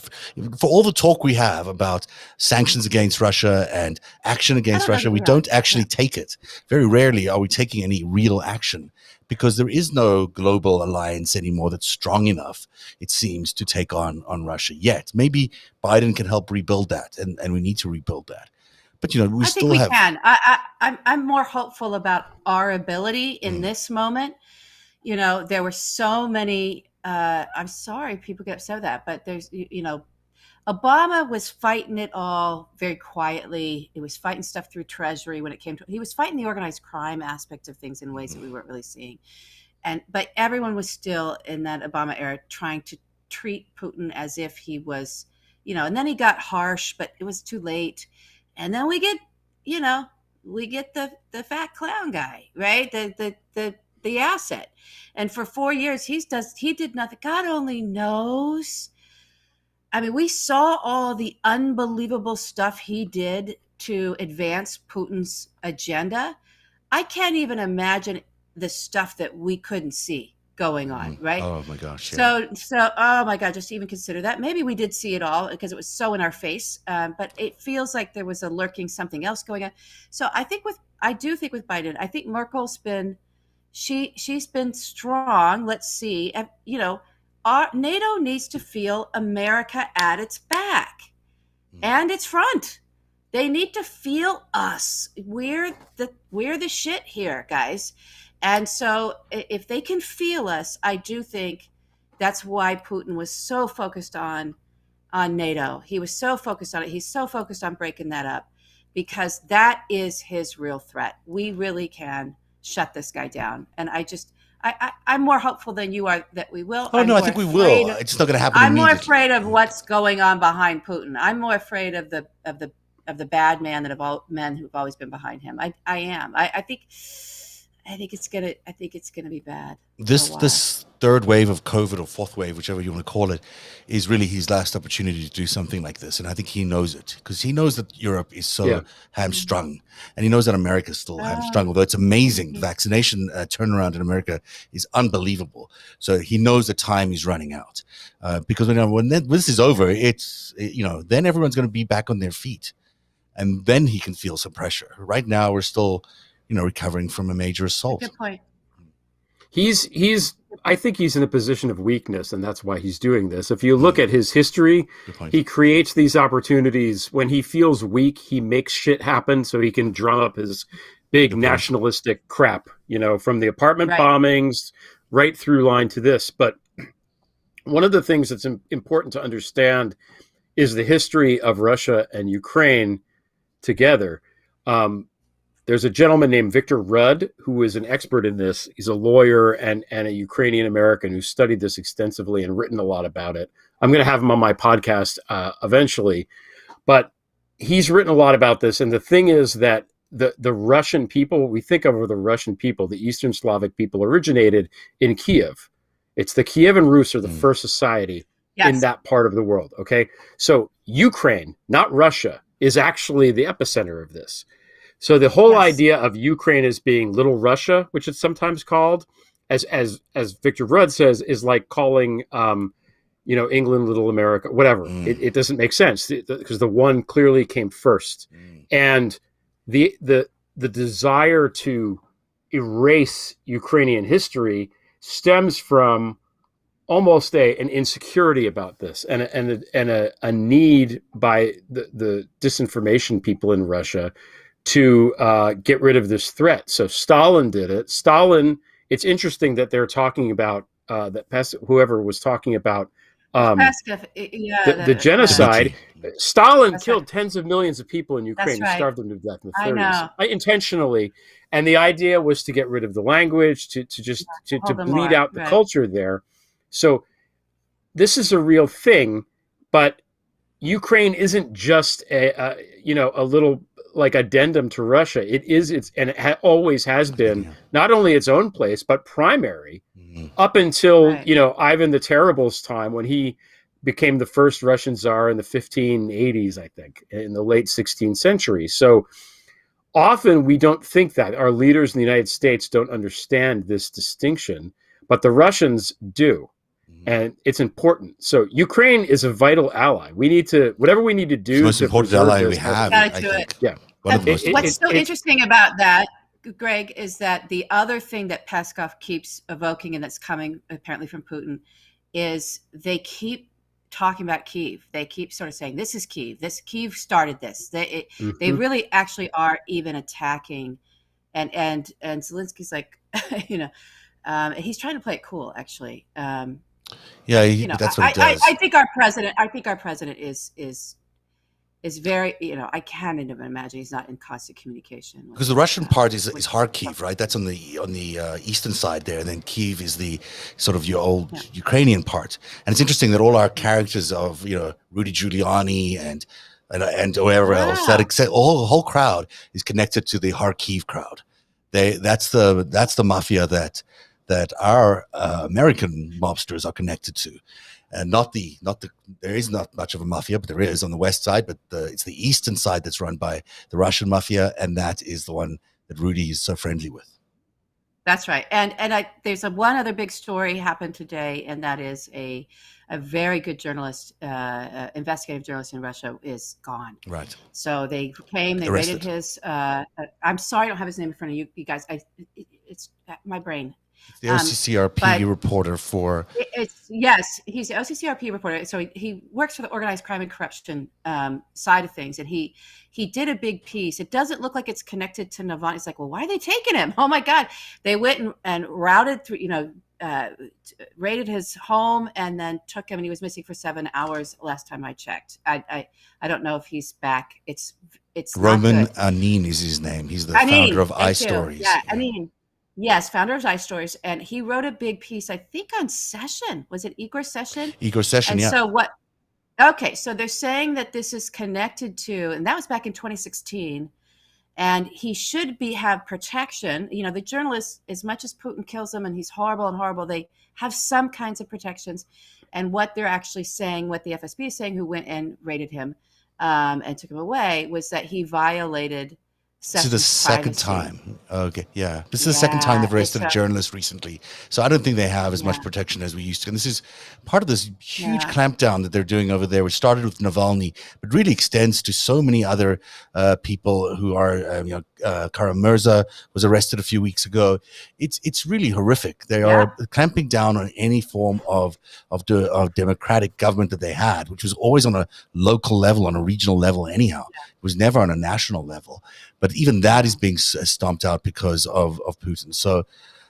for all the talk we have about sanctions against Russia and action against Russia. We don't actually take it. Very rarely are we taking any real action, because there is no global alliance anymore that's strong enough, it seems, to take on Russia yet. Maybe Biden can help rebuild that, and we need to rebuild that. But I think we can. I'm more hopeful about our ability in this moment. There were so many. I'm sorry people get upset with that, but there's, Obama was fighting it all very quietly. He was fighting stuff through Treasury when it came to, he was fighting the organized crime aspect of things in ways that we weren't really seeing. But everyone was still in that Obama era trying to treat Putin as if he was, and then he got harsh, but it was too late. And then we get the fat clown guy, right? The asset. And for 4 years, he did nothing. God only knows. I mean, we saw all the unbelievable stuff he did to advance Putin's agenda. I can't even imagine the stuff that we couldn't see going on, right? Oh my gosh. Yeah. So, oh my God, just to even consider that. Maybe we did see it all because it was so in our face, but it feels like there was a lurking something else going on. So I do think with Biden, I think Merkel's been, she's been strong. Let's see. NATO needs to feel America at its back and its front. They need to feel us. We're the shit here, guys. And so if they can feel us, I do think that's why Putin was so focused on NATO. He was so focused on it. He's so focused on breaking that up, because that is his real threat. We really can shut this guy down. And I'm more hopeful than you are that we will. Oh, no, I think we will. It's not going to happen immediately. I'm more afraid of what's going on behind Putin. I'm more afraid of the bad man men who've always been behind him. I am. I think it's gonna be bad. This third wave of COVID, or fourth wave, whichever you want to call it, is really his last opportunity to do something like this. And I think he knows it, because he knows that Europe is so hamstrung, and he knows that America is still hamstrung. Although it's amazing, the vaccination turnaround in America is unbelievable. So he knows the time is running out, because when this is over, then everyone's going to be back on their feet, and then he can feel some pressure. Right now, we're still recovering from a major assault. Good point. I think he's in a position of weakness, and that's why he's doing this. If you look at his history, he creates these opportunities. When he feels weak, he makes shit happen so he can drum up his big nationalistic crap, from the apartment bombings right through line to this. But one of the things that's important to understand is the history of Russia and Ukraine together. There's a gentleman named Victor Rudd who is an expert in this. He's a lawyer and a Ukrainian American who studied this extensively and written a lot about it. I'm going to have him on my podcast eventually, but he's written a lot about this. And the thing is that the Russian people, what we think of are the Russian people, the Eastern Slavic people, originated in Kiev. It's the Kievan Rus are the first society in that part of the world. Okay, so Ukraine, not Russia, is actually the epicenter of this. So the whole idea of Ukraine as being Little Russia, which it's sometimes called, as Victor Rudd says, is like calling England Little America, whatever. It doesn't make sense because the one clearly came first, and the desire to erase Ukrainian history stems from almost an insecurity about this and a need by the disinformation people in Russia to get rid of this threat. So Stalin did it. It's interesting that they're talking about whoever was talking about the genocide. Stalin killed tens of millions of people in Ukraine and starved them to death in the 30s intentionally. And the idea was to get rid of the language, to bleed out the culture there. So this is a real thing, but Ukraine isn't just a little like addendum to Russia. Always has been not only its own place, but primary up until, Ivan the Terrible's time when he became the first Russian Tsar in the 1580s, I think, in the late 16th century. So often we don't think that our leaders in the United States don't understand this distinction, but the Russians do. And it's important. So Ukraine is a vital ally. We need to, whatever we need to do. It's the most important ally we have. I think. Yeah. What's so interesting about that, Greg, is that the other thing that Peskov keeps evoking, and that's coming apparently from Putin, is they keep talking about Kyiv. They keep sort of saying, this is Kyiv. Kyiv started this. They really actually are even attacking. And Zelensky's like, he's trying to play it cool, actually. That's what it does. I think our president is very, I can't even imagine he's not in constant communication. Because the Russian part is Kharkiv, right? That's on the eastern side there, and then Kyiv is the sort of your old Ukrainian part. And it's interesting that all our characters of Rudy Giuliani and whoever else, that except the whole crowd is connected to the Kharkiv crowd. That's the mafia that our American mobsters are connected to, and there is not much of a mafia, but there is on the west side. But it's the eastern side that's run by the Russian mafia, and that is the one that Rudy is so friendly with. That's right. And there's one other big story happened today, and that is a very good journalist, investigative journalist in Russia is gone. Right. So they came, they raided his. I'm sorry, I don't have his name in front of you guys. It's my brain. The OCCRP reporter for. Yes, he's the OCCRP reporter. So he works for the organized crime and corruption side of things, and he did a big piece. It doesn't look like it's connected to Navalny. It's like, well, why are they taking him? Oh my God! They went and routed through, raided his home and then took him, and he was missing for 7 hours. Last time I checked, I don't know if he's back. It's Roman Anin is his name. He's the founder of iStories. Yeah, Anin. Yes, founder of iStories, and he wrote a big piece, I think, on Session. Was it Igor Session? Igor Session, and yeah. So what? Okay, so they're saying that this is connected to, and that was back in 2016, and he should have protection. The journalists, as much as Putin kills them, and he's horrible, they have some kinds of protections. And what they're actually saying, what the FSB is saying, who went and raided him and took him away, was that he violated. This is the second time. Okay, yeah. This is the second time they've arrested a journalist recently. So I don't think they have as much protection as we used to. And this is part of this huge clampdown that they're doing over there, which started with Navalny, but really extends to so many other people who are Kara Mirza was arrested a few weeks ago. It's really horrific. They are clamping down on any form of democratic government that they had, which was always on a local level, on a regional level anyhow. It was never on a national level. But even that is being stomped out because of Putin. So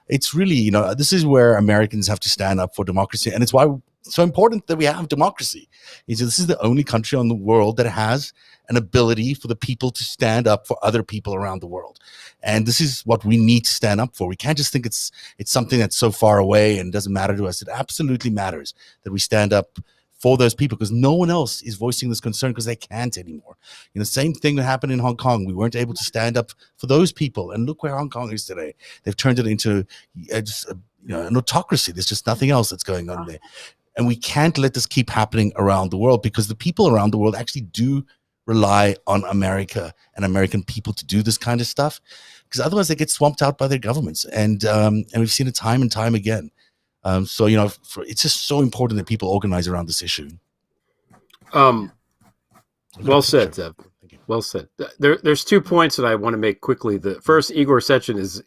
it's really, this is where Americans have to stand up for democracy. And it's why it's so important that we have democracy. This is the only country in the world that has an ability for the people to stand up for other people around the world. And this is what we need to stand up for. We can't just think it's something that's so far away and doesn't matter to us. It absolutely matters that we stand up for those people, because no one else is voicing this concern because they can't anymore. Same thing that happened in Hong Kong. We weren't able to stand up for those people. And look where Hong Kong is today. They've turned it into an autocracy. There's just nothing else that's going on there. And we can't let this keep happening around the world, because the people around the world actually do rely on America and American people to do this kind of stuff, because otherwise they get swamped out by their governments. And we've seen it time and time again. So, it's just so important that people organize around this issue. Well said, Zev. Well said. There's 2 points that I want to make quickly. The first, Igor Sechin is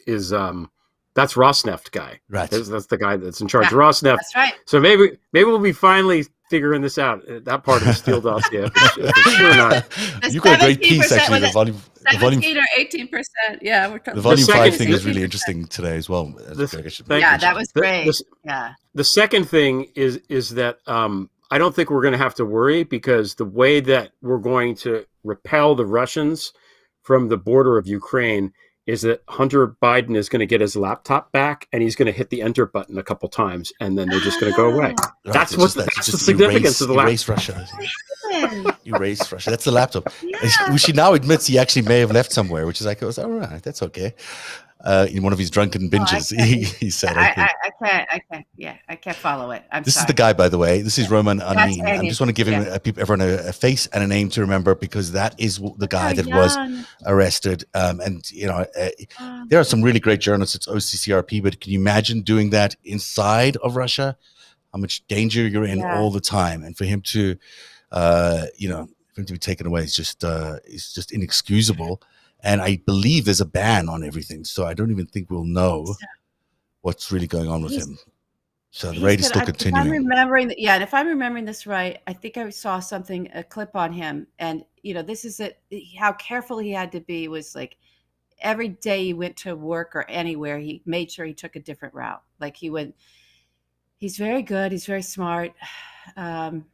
that's Rosneft guy. Right. That's the guy that's in charge of Rosneft. That's right. So maybe we'll be finally figuring this out. That part of the Steele dossier, if it's sure or not. You got a great piece, actually. The volume 17 or 18%. Yeah, the volume 5 thing is really interesting today as well. That was great. The second thing is that I don't think we're going to have to worry, because the way that we're going to repel the Russians from the border of Ukraine is that Hunter Biden is going to get his laptop back, and he's going to hit the enter button a couple times, and then they're just going to go away. That's the significance of the laptop. Erase Russia. Erase Russia. That's the laptop. Yeah. She now admits he actually may have left somewhere, which is like, all right, that's okay. In one of his drunken binges, he said. I can't follow it. This is the guy, by the way. This is Roman Amin. I just want to give him everyone a face and a name to remember, because that is the guy that was arrested. There are some really great journalists at OCCRP, but can you imagine doing that inside of Russia? How much danger you're in all the time, and for him to, for him to be taken away is just inexcusable. And I believe there's a ban on everything, so I don't even think we'll know what's really going on with him. So the raid is still continuing. If I'm remembering this right, I think I saw a clip on him, and this is how careful he had to be. Was like every day he went to work or anywhere, he made sure he took a different route. Like he's very good. He's very smart. There are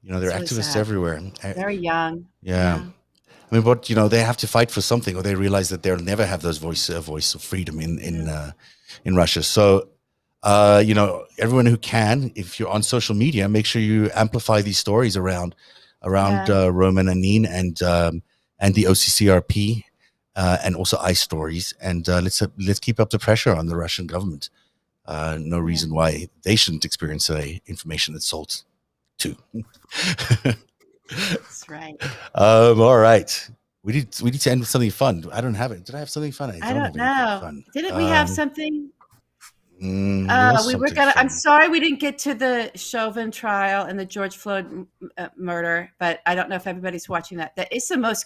activists everywhere. Very young. Yeah. I mean, but they have to fight for something, or they realize that they'll never have those voice of freedom in Russia. So, everyone who can, if you're on social media, make sure you amplify these stories around Roman Anin and the OCCRP and also ICE stories, and let's keep up the pressure on the Russian government. No reason why they shouldn't experience information that's sold too. That's right. All right. We need to end with something fun. I don't have it. Did I have something fun? I don't know. Fun. Didn't we have something? We were gonna. I'm sorry we didn't get to the Chauvin trial and the George Floyd murder, but I don't know if everybody's watching that. It's a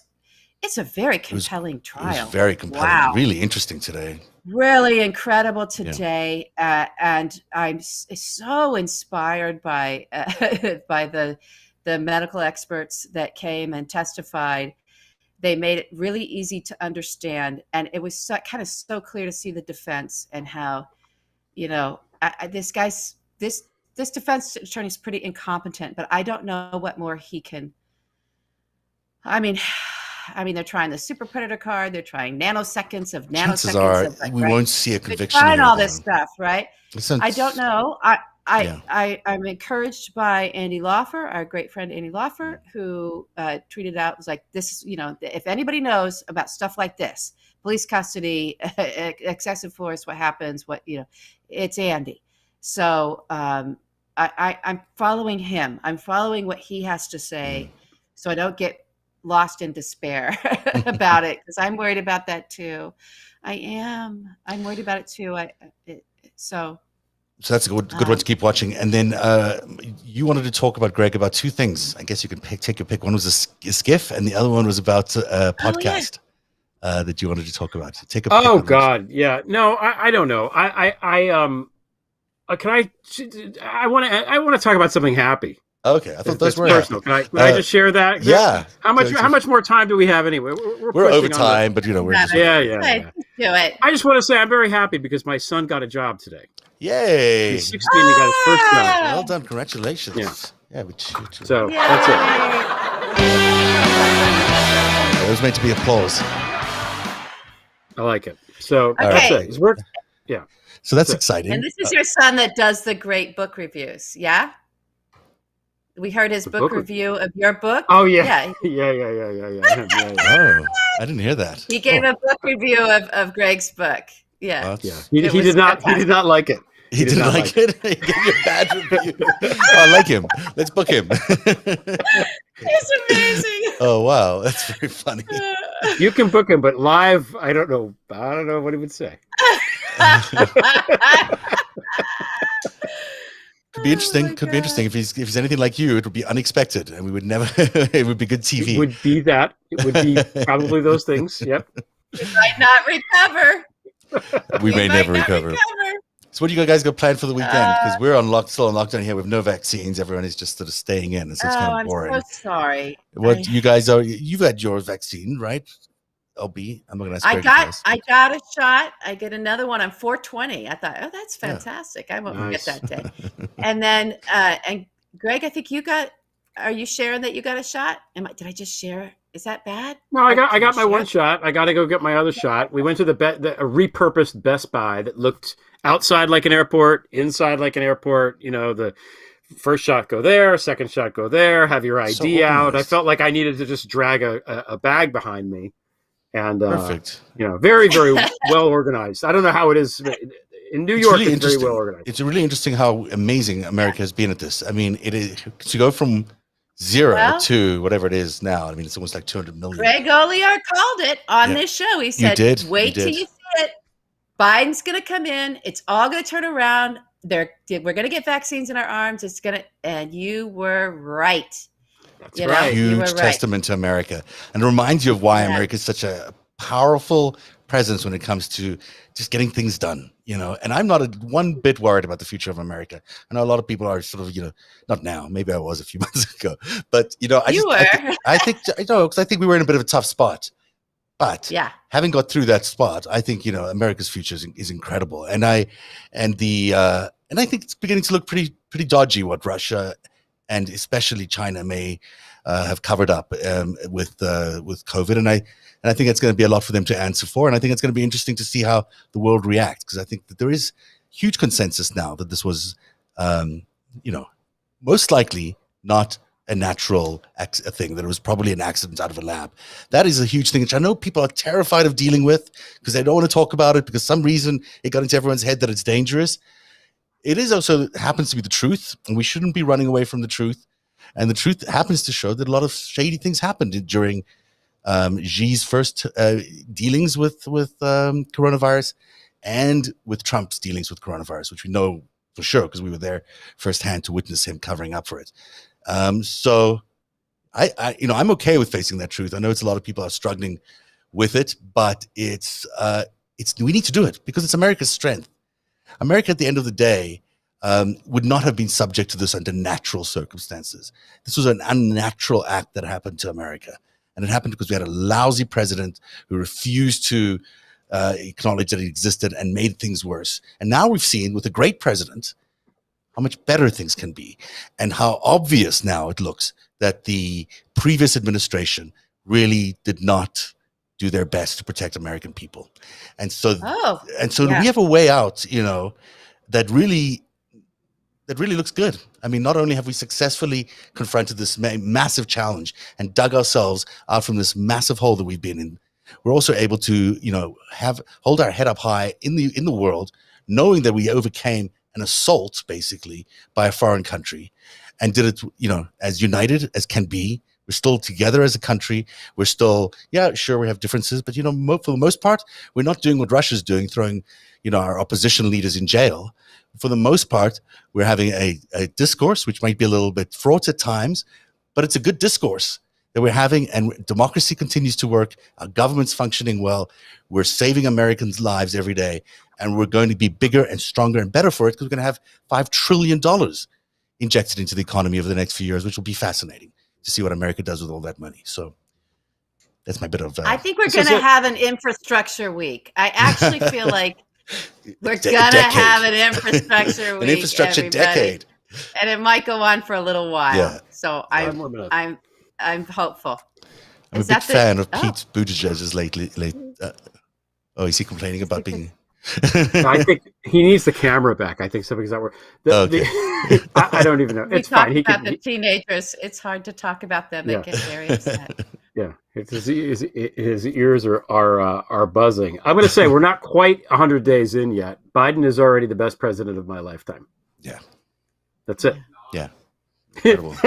very compelling trial. It was very compelling. Wow. Really interesting today. Really incredible today, and I'm so inspired by the medical experts that came and testified. They made it really easy to understand, and it was kind of so clear to see the defense and how, this defense attorney is pretty incompetent, but I don't know what more he can. I mean, they're trying the super predator card. They're trying nanoseconds of Chances are we won't see a conviction. They're trying all this stuff, right? I don't know. I'm encouraged by Andy Laufer, our great friend Andy Laufer, who tweeted out, was like, this is, if anybody knows about stuff like this, police custody, excessive force, what happens, it's Andy. So I'm following him. I'm following what he has to say, so I don't get lost in despair about it, because I'm worried about that too. I'm worried about it too. So that's a good one to keep watching. And then you wanted to talk about, Greg, about two things. I guess you can take your pick. One was a skiff, and the other one was about a podcast. that you wanted to talk about? Take a Oh pick. God, yeah. No, I don't know. Can I want to talk about something happy. Okay, I thought those That's were personal. happy. Can I just share that? Yeah. How much more time do we have anyway? We're pushing over on time, but we're just yeah. Do it. I just want to say I'm very happy because my son got a job today. Yay! He's 16. He got his first job. Well done, congratulations. Yeah. So that's it. It was meant to be applause. I like it. So Okay. that's it. Yeah. So that's exciting. And this is your son that does the great book reviews, yeah? We heard his book review of your book. Oh yeah. Yeah. Oh, I didn't hear that. He gave a book review of Greg's book. Yeah. Well, He did not like it. He didn't like it. He gave you a bad review. Oh, I like him. Let's book him. He's amazing. Oh wow, that's very funny. You can book him, but live, I don't know what he would say. Could be interesting. Could be interesting if he's anything like you. It would be unexpected, and we would never. It would be good TV. It would be that. It would be probably those things. Yep. You might not recover. We may never not recover. So, what do you guys got planned for the weekend? Because we're still on lockdown here with no vaccines. Everyone is just sort of staying in, so it's kind of boring. I'm so sorry. What you guys are? You've had your vaccine, right? LB. I'm not going to ask. I got a shot. I get another one on 4/20. I thought, oh, that's fantastic. I won't forget that day. And then, and Greg, I think you got. Are you sharing that you got a shot? Did I just share? Is that bad? No, I got my one shot. I got to go get my other shot. We went to a repurposed Best Buy that looked outside like an airport, inside like an airport. You know, the first shot go there, second shot go there. Have your ID out. I felt like I needed to just drag a bag behind me. And perfect. Very, very well organized. I don't know how it is in New York. It's very well organized. It's really interesting how amazing America has been at this. I mean, it is to go from zero to whatever it is now. I mean, it's almost like 200 million. Greg Oliar called it on this show. He said, "Wait till you see it. Biden's going to come in. It's all going to turn around. We're going to get vaccines in our arms. It's going to." And you were right. That's right. Huge testament to America, and it reminds you of why America is such a powerful presence when it comes to just getting things done. And I'm not one bit worried about the future of America. I know a lot of people are sort of, not now. Maybe I was a few months ago, but I think we were in a bit of a tough spot. But having got through that spot, I think America's future is incredible, and I think it's beginning to look pretty dodgy what Russia and especially China may have covered up with COVID, and I think it's going to be a lot for them to answer for, and I think it's going to be interesting to see how the world reacts, because I think that there is huge consensus now that this was, most likely not a natural thing, that it was probably an accident out of a lab. That is a huge thing, which I know people are terrified of dealing with because they don't want to talk about it because some reason it got into everyone's head that it's dangerous. It is also happens to be the truth, and we shouldn't be running away from the truth. And the truth happens to show that a lot of shady things happened during Xi's first dealings with coronavirus and with Trump's dealings with coronavirus, which we know for sure because we were there firsthand to witness him covering up for it. So I'm okay with facing that truth. I know it's a lot of people are struggling with it, but it's we need to do it because it's America's strength. America, at the end of the day, would not have been subject to this under natural circumstances. This was an unnatural act that happened to America. And it happened because we had a lousy president who refused to acknowledge that it existed and made things worse. And now we've seen with a great president how much better things can be and how obvious now it looks that the previous administration really did not do their best to protect American people. And so we have a way out, that really looks good. I mean, not only have we successfully confronted this massive challenge and dug ourselves out from this massive hole that we've been in, we're also able to, hold our head up high in the world, knowing that we overcame an assault basically by a foreign country and did it, as united as can be. We're still together as a country. We're still, sure, we have differences, but, for the most part, we're not doing what Russia's doing, throwing, our opposition leaders in jail. For the most part, we're having a discourse, which might be a little bit fraught at times, but it's a good discourse that we're having, and democracy continues to work. Our government's functioning well. We're saving Americans' lives every day, and we're going to be bigger and stronger and better for it because we're going to have $5 trillion injected into the economy over the next few years, which will be fascinating to see what America does with all that money. So that's my bit of. I think we're going to have an infrastructure week. I actually feel like we're going to have an infrastructure week. An infrastructure decade. And it might go on for a little while. Yeah. So I'm hopeful. I'm a big fan of Pete Buttigieg's lately. Is he complaining about being? I think he needs the camera back. I think something's not working. I don't even know. It's fine. The teenagers. It's hard to talk about them. They get very upset. Yeah, his ears are buzzing. I'm going to say we're not quite 100 days in yet. Biden is already the best president of my lifetime. Yeah, that's it. Yeah, incredible. he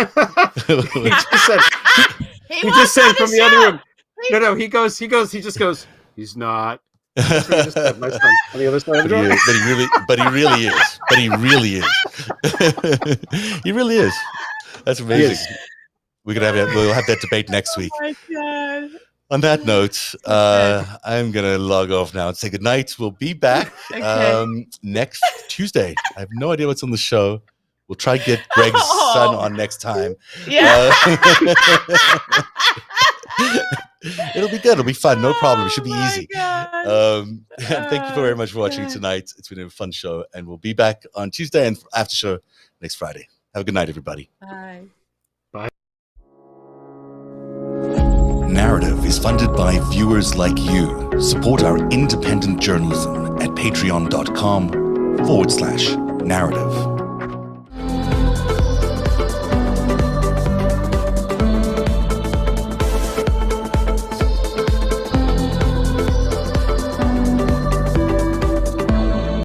just said from the other room. No. He just goes. He's not. That's what he just said, my son on the other side of the door. But he really is. He really is. That's amazing. We'll have that debate next week. Oh my God. On that note, I'm gonna log off now and say goodnight. We'll be back next Tuesday. I have no idea what's on the show. We'll try to get Greg's son on next time. Yeah. It'll be good. It'll be fun. No problem. It should be easy. Thank you very much for watching tonight. It's been a fun show, and we'll be back on Tuesday and after show next Friday. Have a good night, everybody. Bye. Bye. Narrative is funded by viewers like you. Support our independent journalism at patreon.com/narrative.